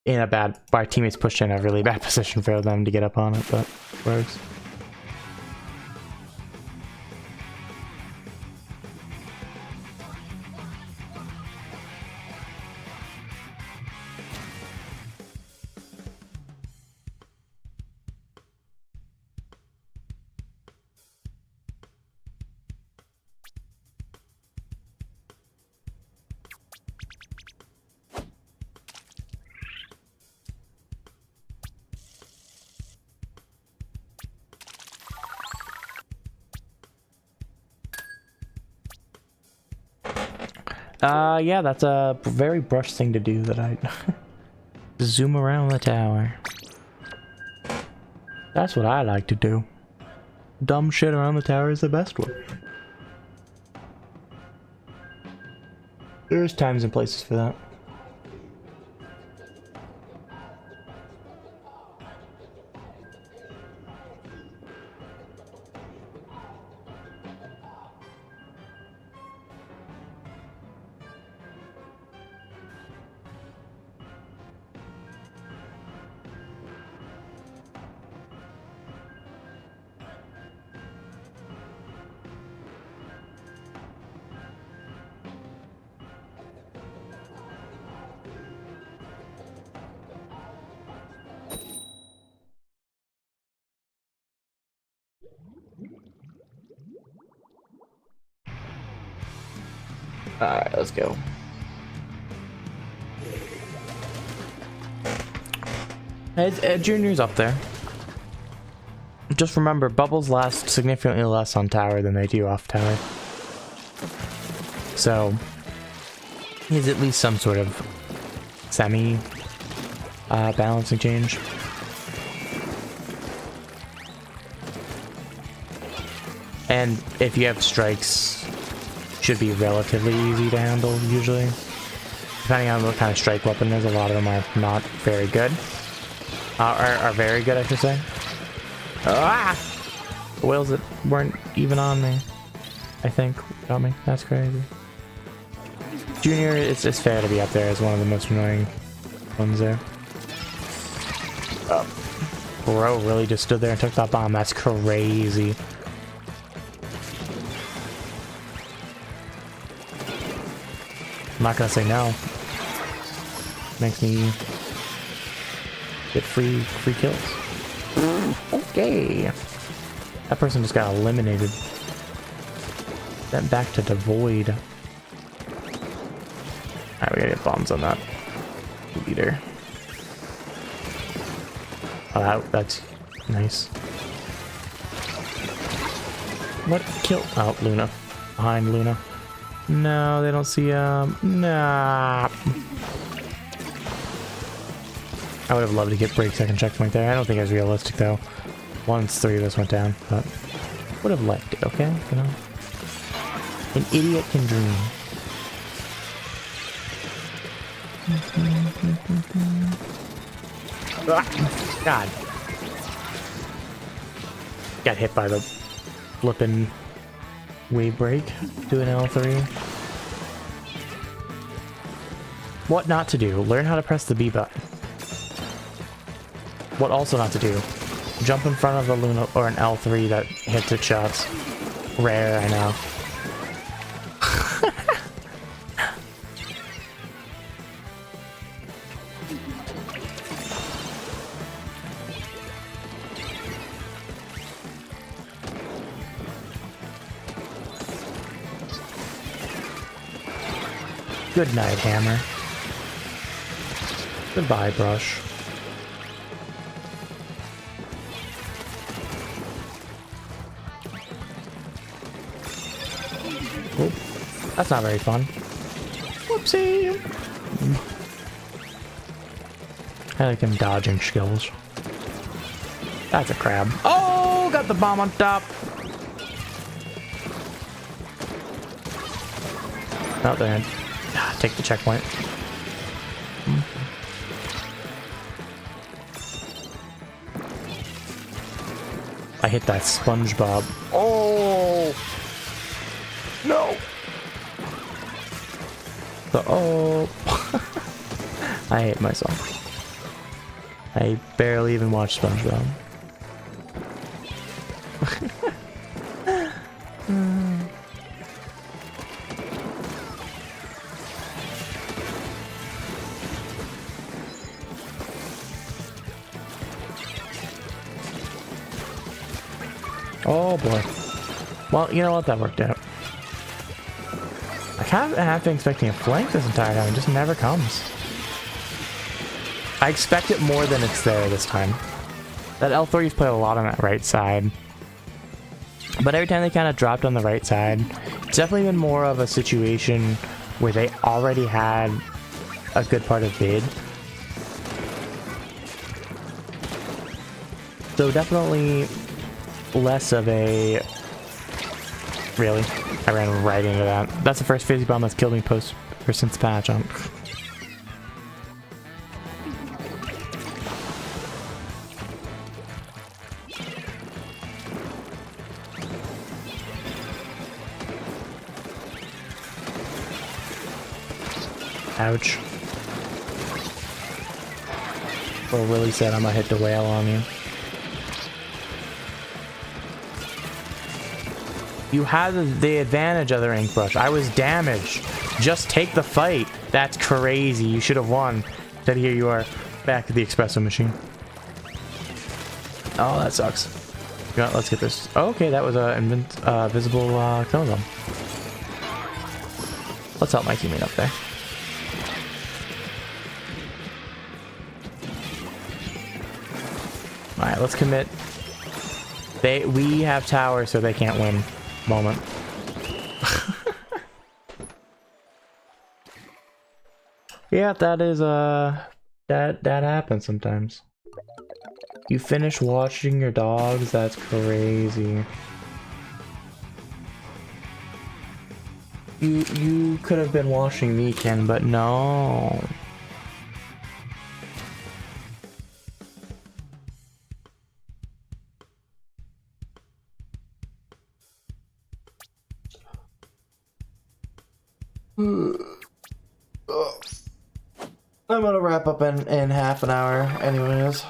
in a bad... our teammates pushed in a really bad position for them to get up on it, but it works. Yeah, that's a very brush thing to do that I zoom around the tower. That's what I like to do. Dumb shit around the tower is the best way. There's times and places for that. Alright, let's go. Junior's up there. Just remember, bubbles last significantly less on tower than they do off tower. So he's at least some sort of semi balancing change. And if you have strikes, should be relatively easy to handle usually. Depending on what kind of strike weapon is, a lot of them are not very good. Are very good, I should say. Ah! The whales that weren't even on me, I think, got me. That's crazy. Junior, it's fair to be up there as one of the most annoying ones there. Oh. Bro really just stood there and took that bomb. That's crazy. I'm not gonna say no. Makes me get free kills. Okay. That person just got eliminated. Then back to devoid. Alright, we gotta get bombs on that leader. Oh, that's nice. What kill? Oh, Luna. Behind Luna. No, they don't see nah. I would have loved to get break second checkpoint there. I don't think it was realistic though. Once 3 of us went down, but would have liked it, okay? You know? An idiot can dream. God. Got hit by the flippin' wave break. Do an L3. What not to do? Learn how to press the B button. What also not to do? Jump in front of the Luna or an L3 that hits its shots. Rare, I know. Good night, hammer. Goodbye, brush. Oh, that's not very fun. Whoopsie! I like them dodging skills. That's a crab. Oh, got the bomb on top. Oh, there. Take the checkpoint. I hit that SpongeBob. Oh no! Oh, I hate myself. I barely even watched SpongeBob. Oh boy. Well, you know what? That worked out. I kind of have been expecting a flank this entire time. It just never comes. I expect it more than it's there this time. That L3's played a lot on that right side. But every time they kind of dropped on the right side, it's definitely been more of a situation where they already had a good part of bid. So definitely less of a... Really? I ran right into that. That's the first fizzy bomb that's killed me post or since patch. Ouch. Well, Willie said I'm gonna hit the whale on you. You had the advantage of the ink brush. I was damaged. Just take the fight. That's crazy. You should have won. Instead, here you are, back to the espresso machine. Oh, that sucks. Yeah, let's get this. Oh, okay, that was a visible kill zone. Let's help my teammate up there. All right, let's commit. We have tower, so they can't win. Moment. Yeah, that is that happens sometimes. You finish watching your dogs? That's crazy. You could have been watching me, Ken, but no. I'm gonna wrap up in half an hour anyways.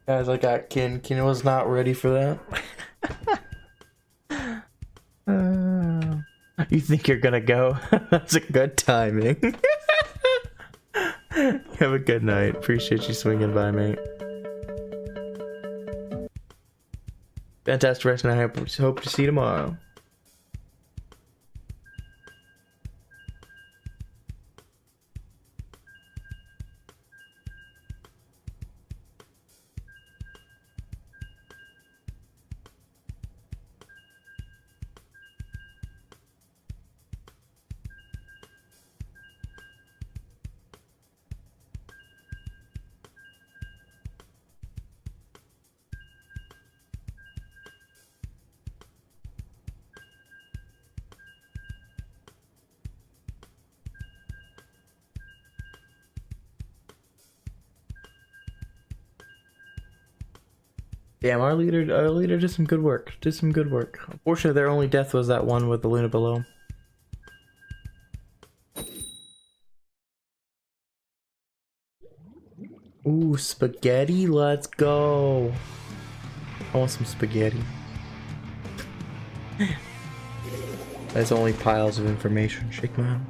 Guys, I got Kin. Kin was not ready for that. You think you're gonna go? That's a good timing. Have a good night. Appreciate you swinging by, mate. Fantastic rest, and I hope to see you tomorrow. Damn, our leader did some good work. Unfortunately, their only death was that one with the Luna below. Ooh, spaghetti, let's go. I want some spaghetti. That's only piles of information. Shake my hand.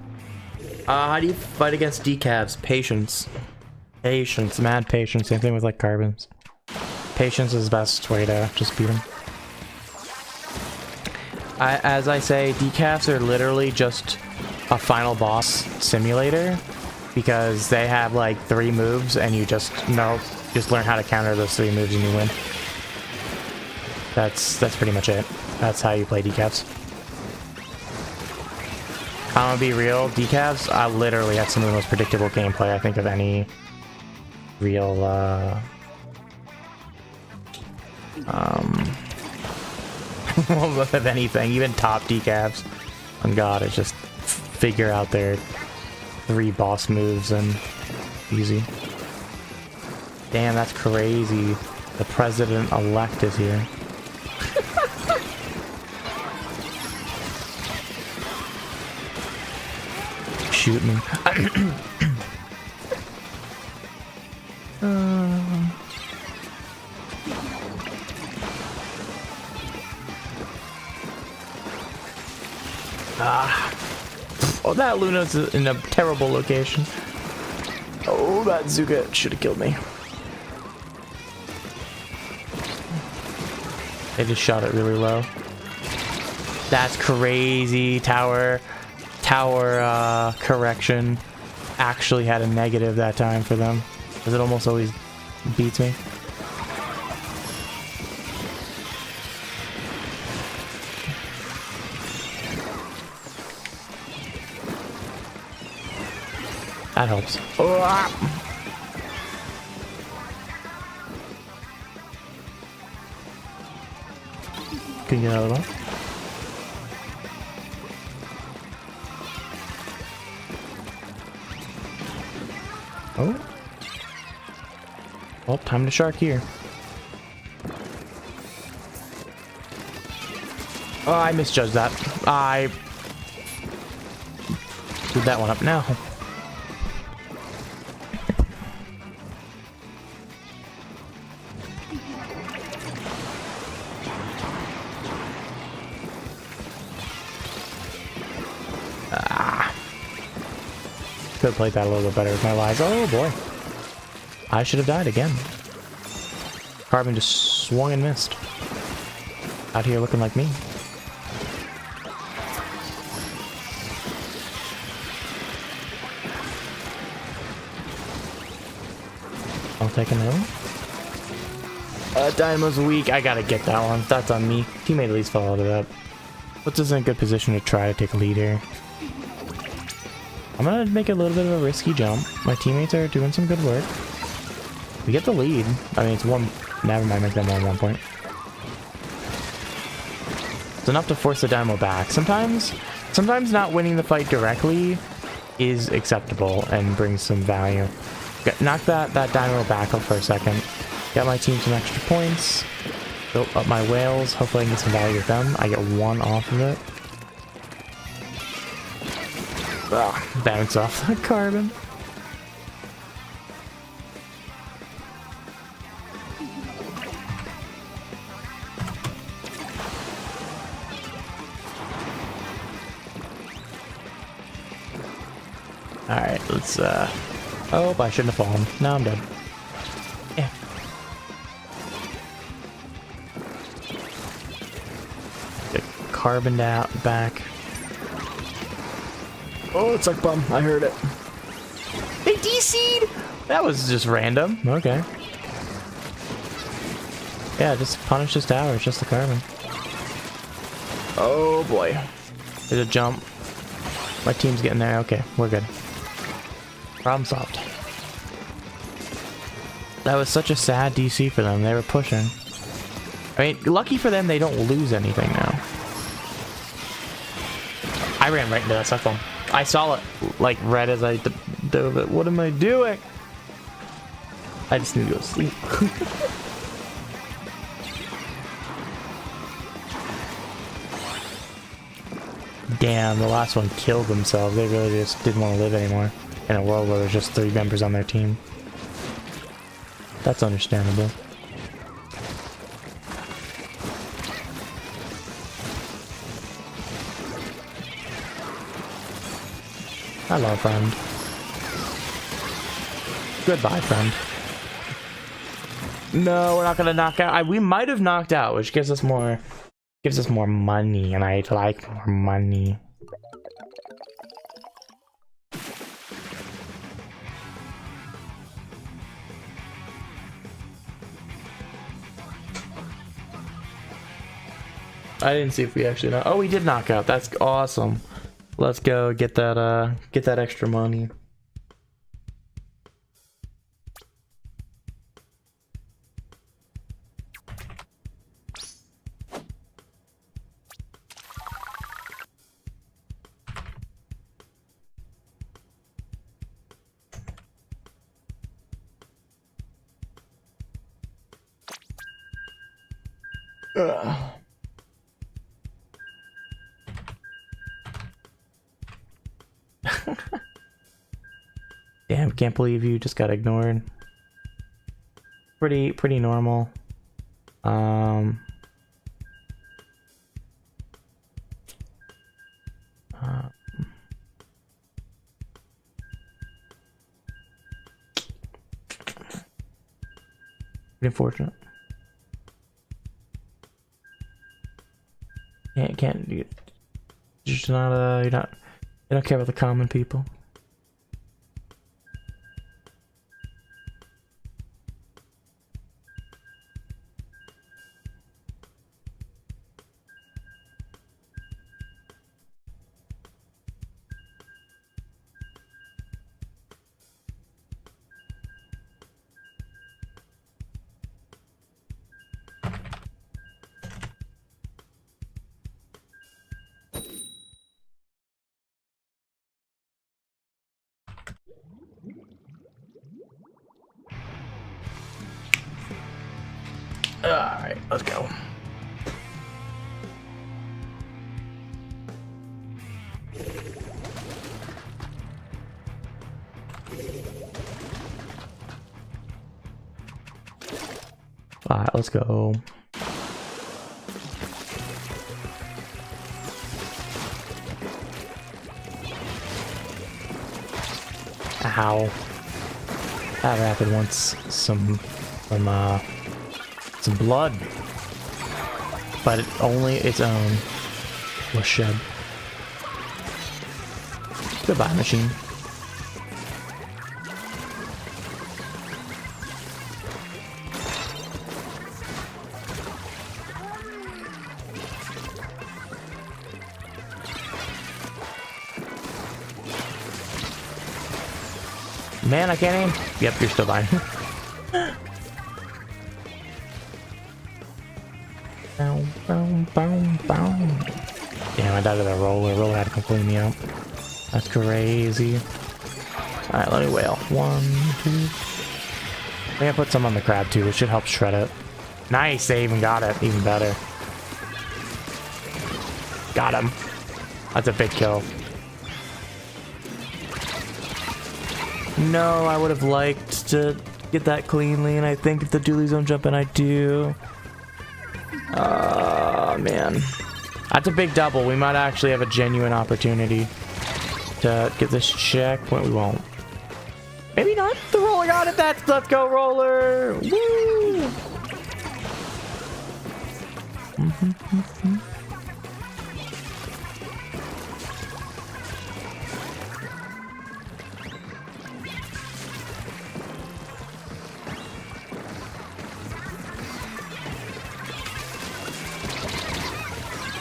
How do you fight against decavs? Patience. Patience, mad patience. Same thing with like carbons. Patience is the best way to just beat them. As I say, decafs are literally just a final boss simulator because they have like 3 moves and you just learn how to counter those 3 moves and you win. That's pretty much it. That's how you play decafs. I'm gonna be real, decafs, I literally have some of the most predictable gameplay I think of any real of anything, even top decavs. On God, it's just figure out their 3 boss moves and easy. Damn, that's crazy. The president-elect is here. Shoot me. Oh, that Luna's in a terrible location. Oh, that Zuga should have killed me. They just shot it really low. That's crazy. Tower correction actually had a negative that time for them, because it almost always beats me. That helps. Can you get another one? Oh. Well, time to shark here. Oh, I misjudged that. I screwed that one up now. Could have played that a little bit better with my lives. Oh boy. I should have died again. Carbon just swung and missed. Out here looking like me. I'll take another. Dynamo's weak. I gotta get that one. That's on me. Teammate at least followed it up. Puts us in a good position to try to take a lead here. I'm gonna make a little bit of a risky jump. My teammates are doing some good work. We get the lead. I mean, it's one. Never mind, make them more 1 point. It's enough to force the Dynamo back. Sometimes not winning the fight directly is acceptable and brings some value. Knock that Dynamo back up for a second. Got my team some extra points. Built up my whales. Hopefully I can get some value with them. I get 1 off of it. Bounce off the carbon. Alright, let's oh, I shouldn't have fallen. Now I'm dead. Yeah. Get carboned out back. Oh, it's like bum. I heard it. They DC'd! That was just random. Okay. Yeah, just punish this tower. It's just the carbon. Oh boy. There's a jump. My team's getting there. Okay, we're good. Problem solved. That was such a sad DC for them. They were pushing. I mean, lucky for them, they don't lose anything now. I ran right into that cell phone. I saw it, like, right as I dove it. What am I doing? I just need to go to sleep. Damn, the last one killed themselves. They really just didn't want to live anymore in a world where there's just 3 members on their team. That's understandable. Hello, friend. Goodbye, friend. No, we're not gonna knock out. We might have knocked out, which gives us more money, and I'd like more money. I didn't see if we actually knocked. Oh, we did knock out. That's awesome. Let's go get that extra money. Damn, can't believe you just got ignored. Pretty normal. Pretty unfortunate. Can't you just not you don't care about the common people. Alright, let's go. Alright, let's go. Ow. That rapid wants some blood, but only its own was shed. Goodbye, machine. man, I can't aim. Yep, you're still dying. Bow, bow, bow, bow. Damn, I died to that roller. Roller had to come clean me up. That's crazy. Alright, let me wail. 1, 2. I think I put some on the crab too. It should help shred it. Nice, they even got it. Even better. Got him. That's a big kill. No, I would have liked to get that cleanly, and I think if the dualies don't jump in, I do. Man. That's a big double. We might actually have a genuine opportunity to get this check. Well, we won't. Maybe not. The roller got it. Let's go, roller. Woo!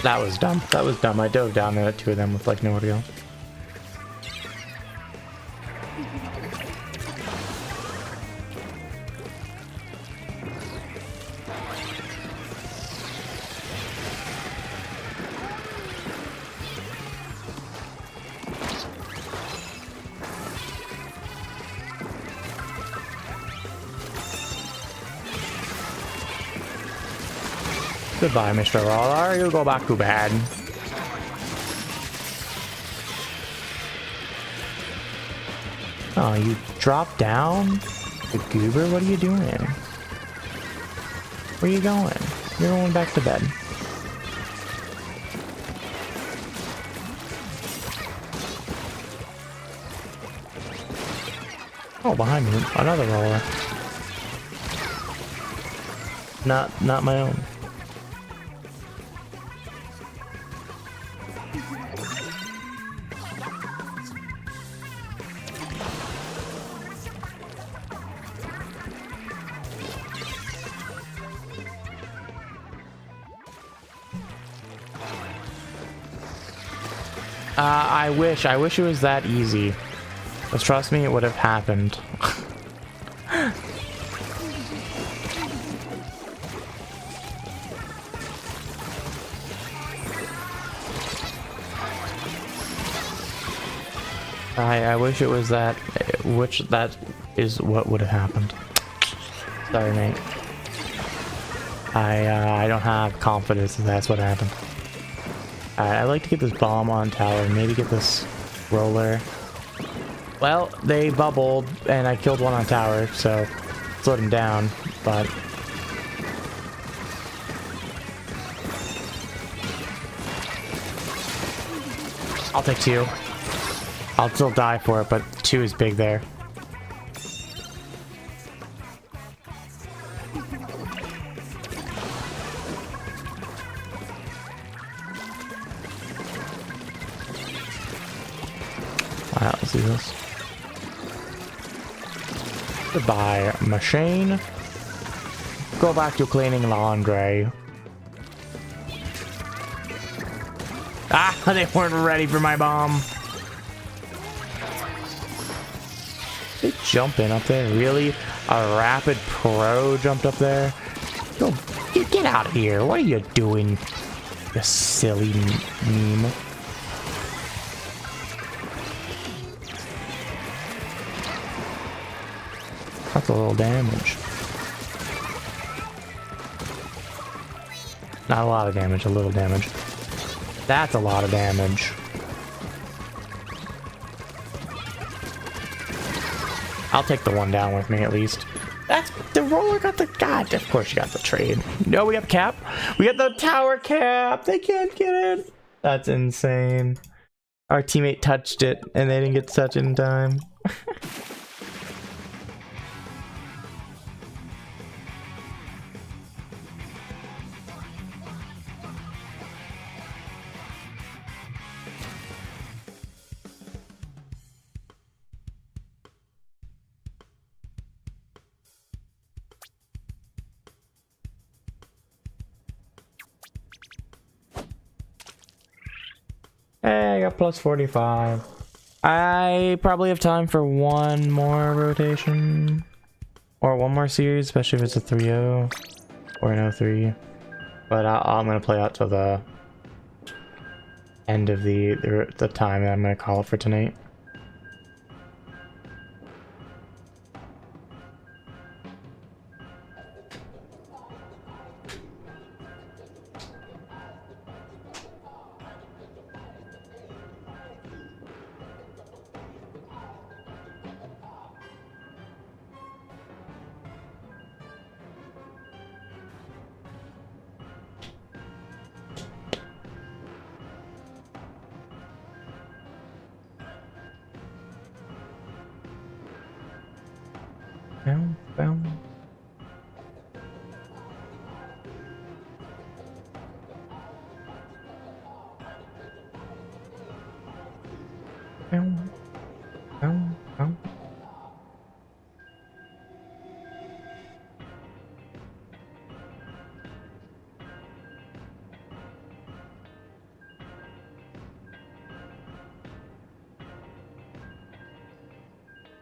That was dumb. That was dumb. I dove down there at 2 of them with like nowhere to go. Goodbye, Mr. Roller. You go back to bed. Oh, you dropped down? The goober? What are you doing? Where are you going? You're going back to bed. Oh, behind me. Another roller. Not my own. I wish it was that easy. But trust me, it would have happened. I wish it was that, which that is what would have happened. Sorry, mate. I don't have confidence that that's what happened. I'd like to get this bomb on tower, maybe get this roller. Well, they bubbled, and I killed one on tower, so slowed him down, but... I'll take 2. I'll still die for it, but 2 is big there. Alright, let's do this. Goodbye, machine. Go back to cleaning laundry. Ah, they weren't ready for my bomb. They jump in up there, really? A rapid pro jumped up there? Go, get out of here. What are you doing? You silly meme. That's a little damage. Not a lot of damage, a little damage. That's a lot of damage. I'll take the one down with me at least. That's the roller got the god. Of course you got the trade. No, we got cap. We got the tower cap. They can't get it. That's insane. Our teammate touched it and they didn't get to touch it in time. Hey, I got plus 45. I probably have time for one more rotation. Or one more series, especially if it's a 3-0 or an 0-3. But I'm going to play out till the end of the time that I'm going to call it for tonight. Boom, boom. Boom, boom, boom.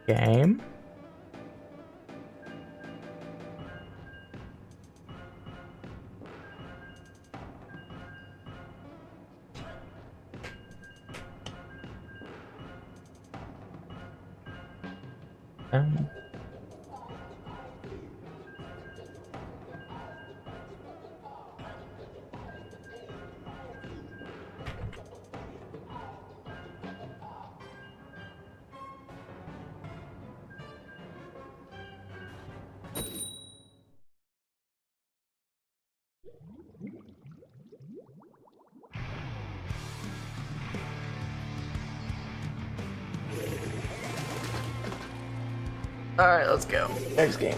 Game. Alright, let's go. Next game.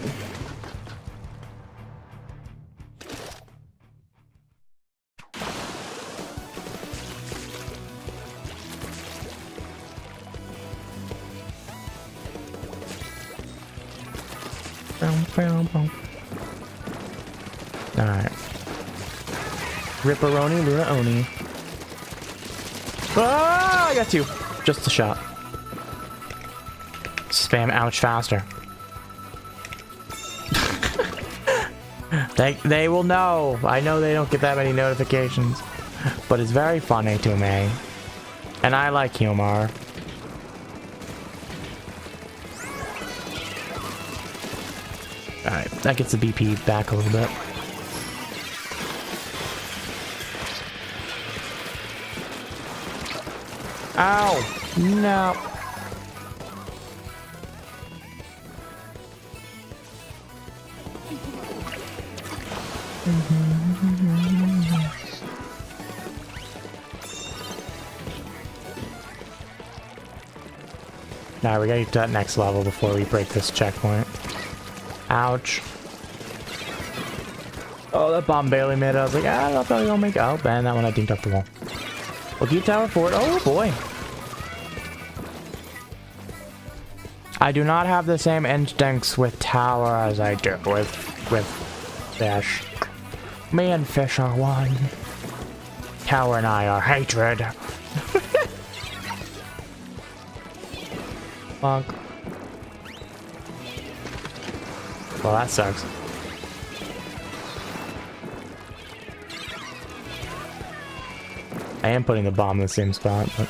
Alright. Ripperoni, Luna Oni. Ah, I got you. Just a shot. Spam ouch faster. They will know. I know they don't get that many notifications, but it's very funny to me. And I like humor. Alright, that gets the BP back a little bit. Ow! No. Now we gotta get to that next level before we break this checkpoint. Ouch. Oh, that bomb barely made it. I was like, I don't know if I'm gonna make it. Oh, man, that one I dinked off the wall. We'll keep tower forward. Oh, boy. I do not have the same instincts with tower as I do with fish. Me and fish are one. Tower and I are hatred. Fuck. Well, that sucks. I am putting the bomb in the same spot, but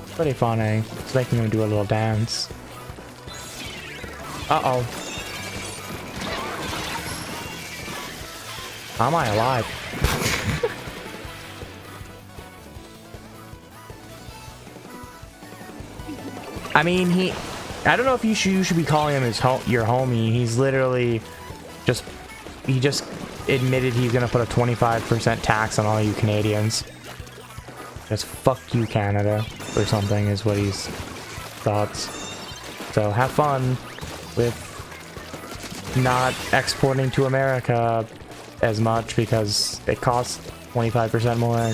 it's pretty funny. It's making him do a little dance. Uh-oh. How am I alive? I mean, I don't know if you should be calling him your homie. He's literally he just admitted he's gonna put a 25% tax on all you Canadians. Just fuck you, Canada, or something is what he's thoughts. So have fun with not exporting to America as much because it costs 25% more.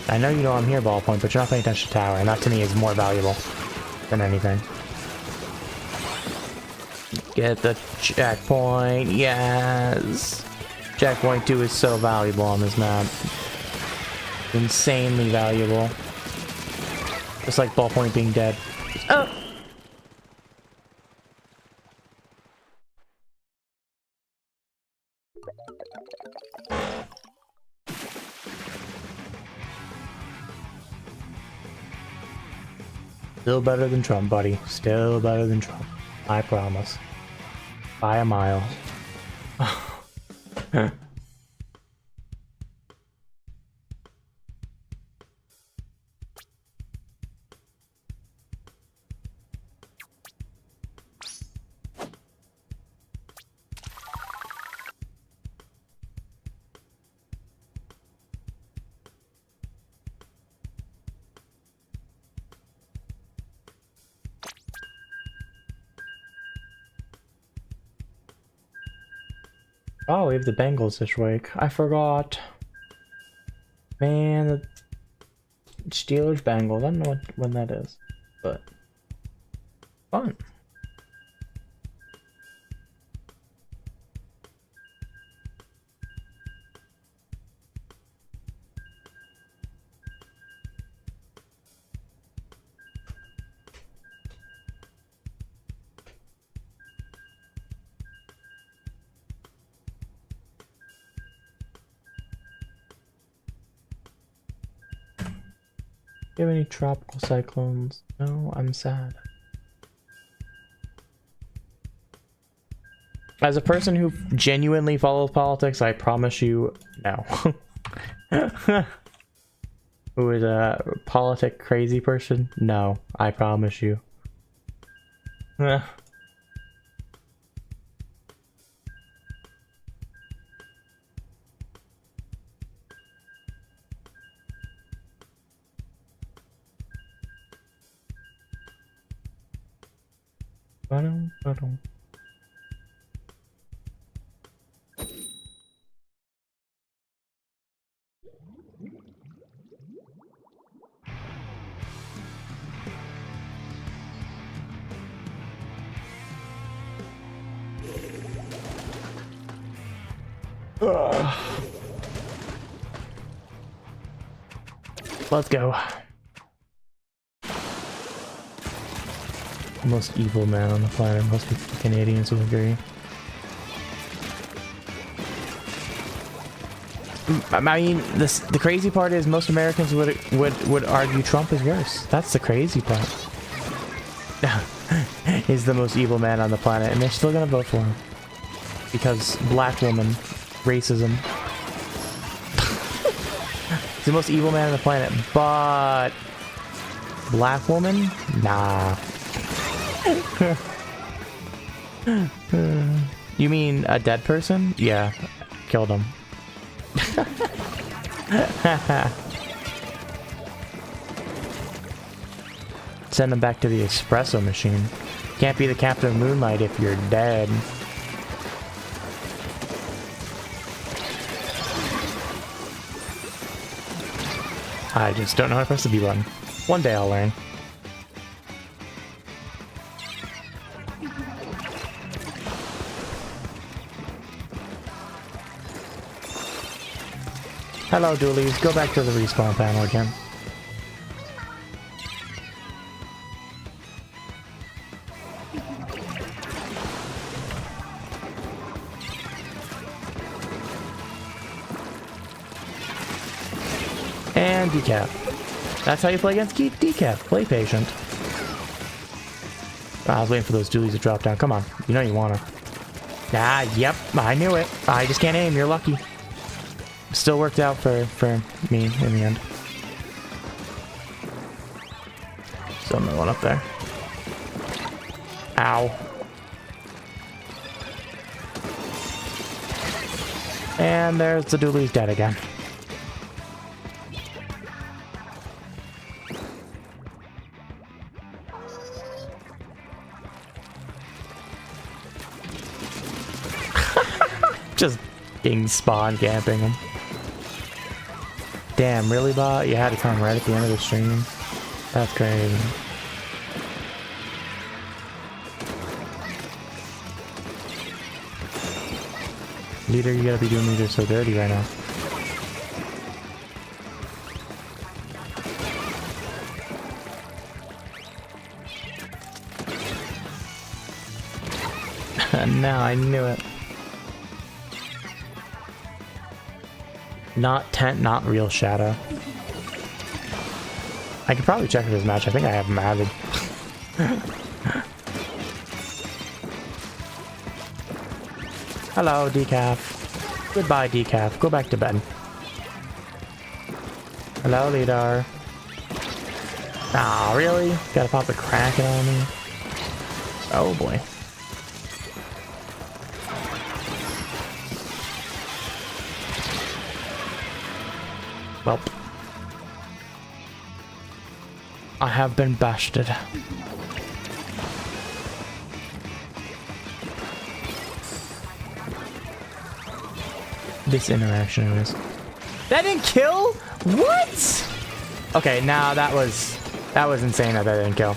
I know you know I'm here, ballpoint, but you're not paying attention to tower, and that to me is more valuable than anything. Get the checkpoint. Yes. Checkpoint 2 is so valuable on this map. Insanely valuable. Just like ballpoint being dead. Oh! Still better than Trump, buddy. Still better than Trump. I promise. By a mile. Oh, we have the Bengals this week. I forgot. Man, the Steelers Bengals. I don't know when that is, but fun. Do you have any tropical cyclones? No, I'm sad. As a person who genuinely follows politics, I promise you, no. Who is a politic crazy person? No, I promise you. Let's go. The most evil man on the planet. Most Canadians will agree. I mean, the crazy part is most Americans would argue Trump is worse. That's the crazy part. He's the most evil man on the planet, and they're still gonna vote for him because black woman racism. He's the most evil man on the planet, but black woman, nah. You mean a dead person? Yeah, killed him. Send him back to the espresso machine. Can't be the captain of Moonlight if you're dead. I just don't know how to press the B button. One day I'll learn. Hello, dualies. Go back to the respawn panel again. And decap. That's how you play against decap. Play patient. I was waiting for those dualies to drop down. Come on. You know you wanna. Ah, yep. I knew it. I just can't aim. You're lucky. Still worked out for me in the end. Still another one up there. Ow. And there's the dualie's dead again. Just being spawn camping him. Damn, really, bot? You had to come right at the end of the stream? That's crazy. Leader, you gotta be doing leader so dirty right now. Now I knew it. Not tent, not real shadow. I could probably check this match. I think I have him added. Hello, Decaf. Goodbye, Decaf. Go back to bed. Hello, Leader. Ah, really? Gotta pop a Kraken on me? Oh boy. Welp. I have been bashed. This interaction is... That didn't kill? What? Okay, now that was insane that didn't kill.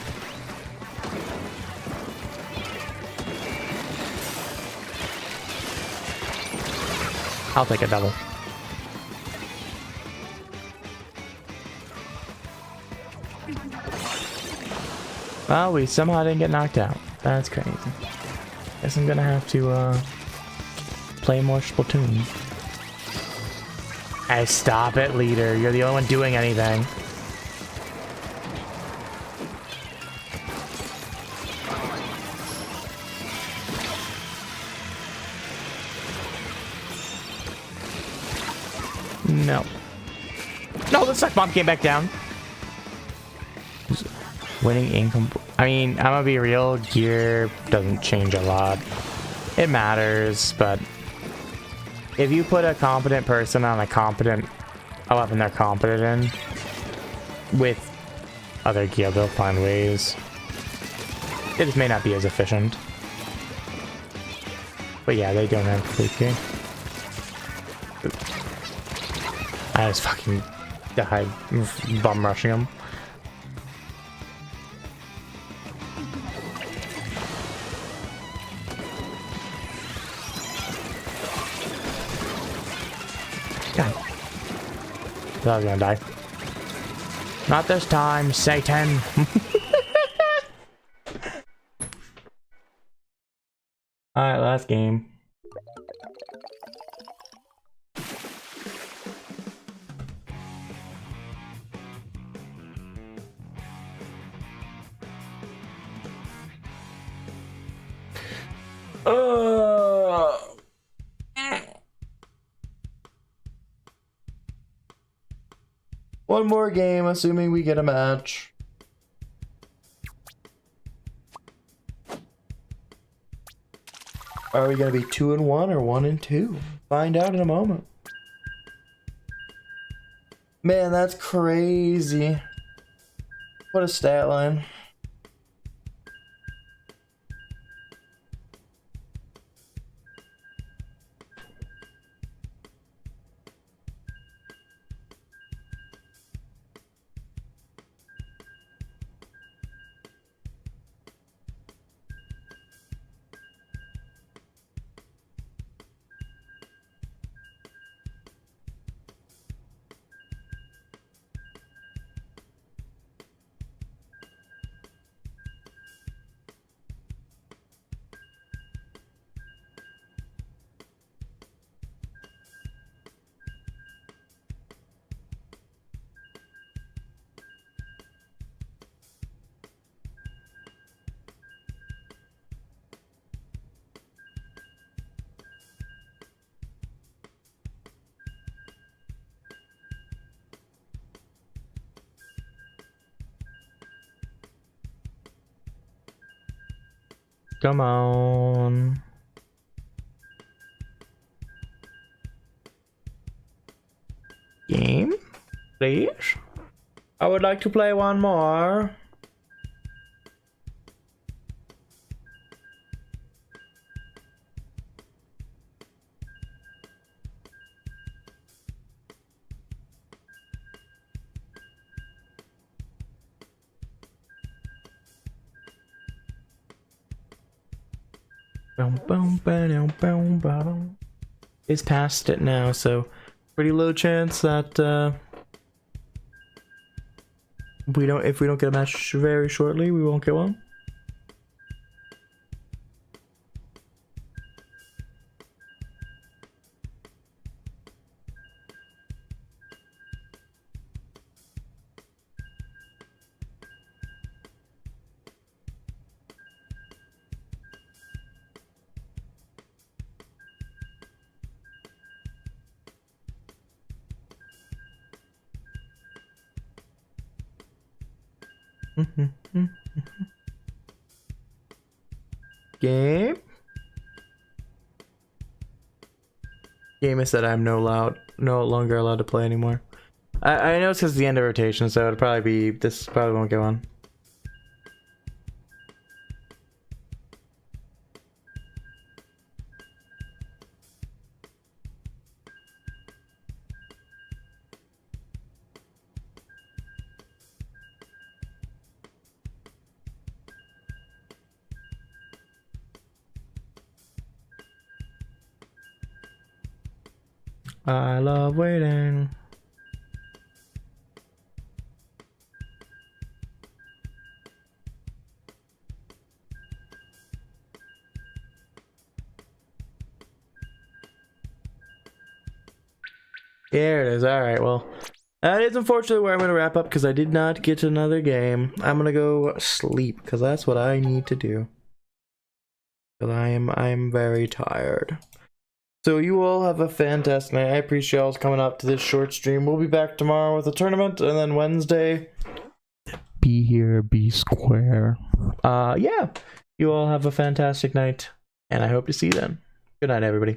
I'll take a double. Well, we somehow didn't get knocked out. That's crazy. Guess I'm gonna have to play more Splatoon. Hey, stop it, Leader. You're the only one doing anything. No. No, the suck bomb came back down. Winning income. I mean, I'm gonna be real. Gear doesn't change a lot. It matters, but if you put a competent person on a competent weapon they're competent in with other gear, they'll find ways. It just may not be as efficient. But yeah, they don't have complete gear. I just fucking died bum rushing them. God. I was gonna die. Not this time, Satan. Alright, last game. One more game, assuming we get a match. Are we gonna be 2-1 or 1-2? Find out in a moment. Man, that's crazy. What a stat line. Come on. Game, please. I would like to play one more. Boom, boom, boom, boom, boom. is past it now, so pretty low chance that if we don't get a match very shortly, we won't get one. Game? Game is that I'm no longer allowed to play anymore. I know it's because the end of rotation, so it'll probably be, this probably won't go on. I love waiting. There it is. Alright, well, that is unfortunately where I'm going to wrap up because I did not get another game. I'm going to go sleep because that's what I need to do. Because I'm very tired. So you all have a fantastic night. I appreciate y'all coming up to this short stream. We'll be back tomorrow with a tournament, and then Wednesday, be here, be square. Yeah. You all have a fantastic night, and I hope to see you then. Good night, everybody.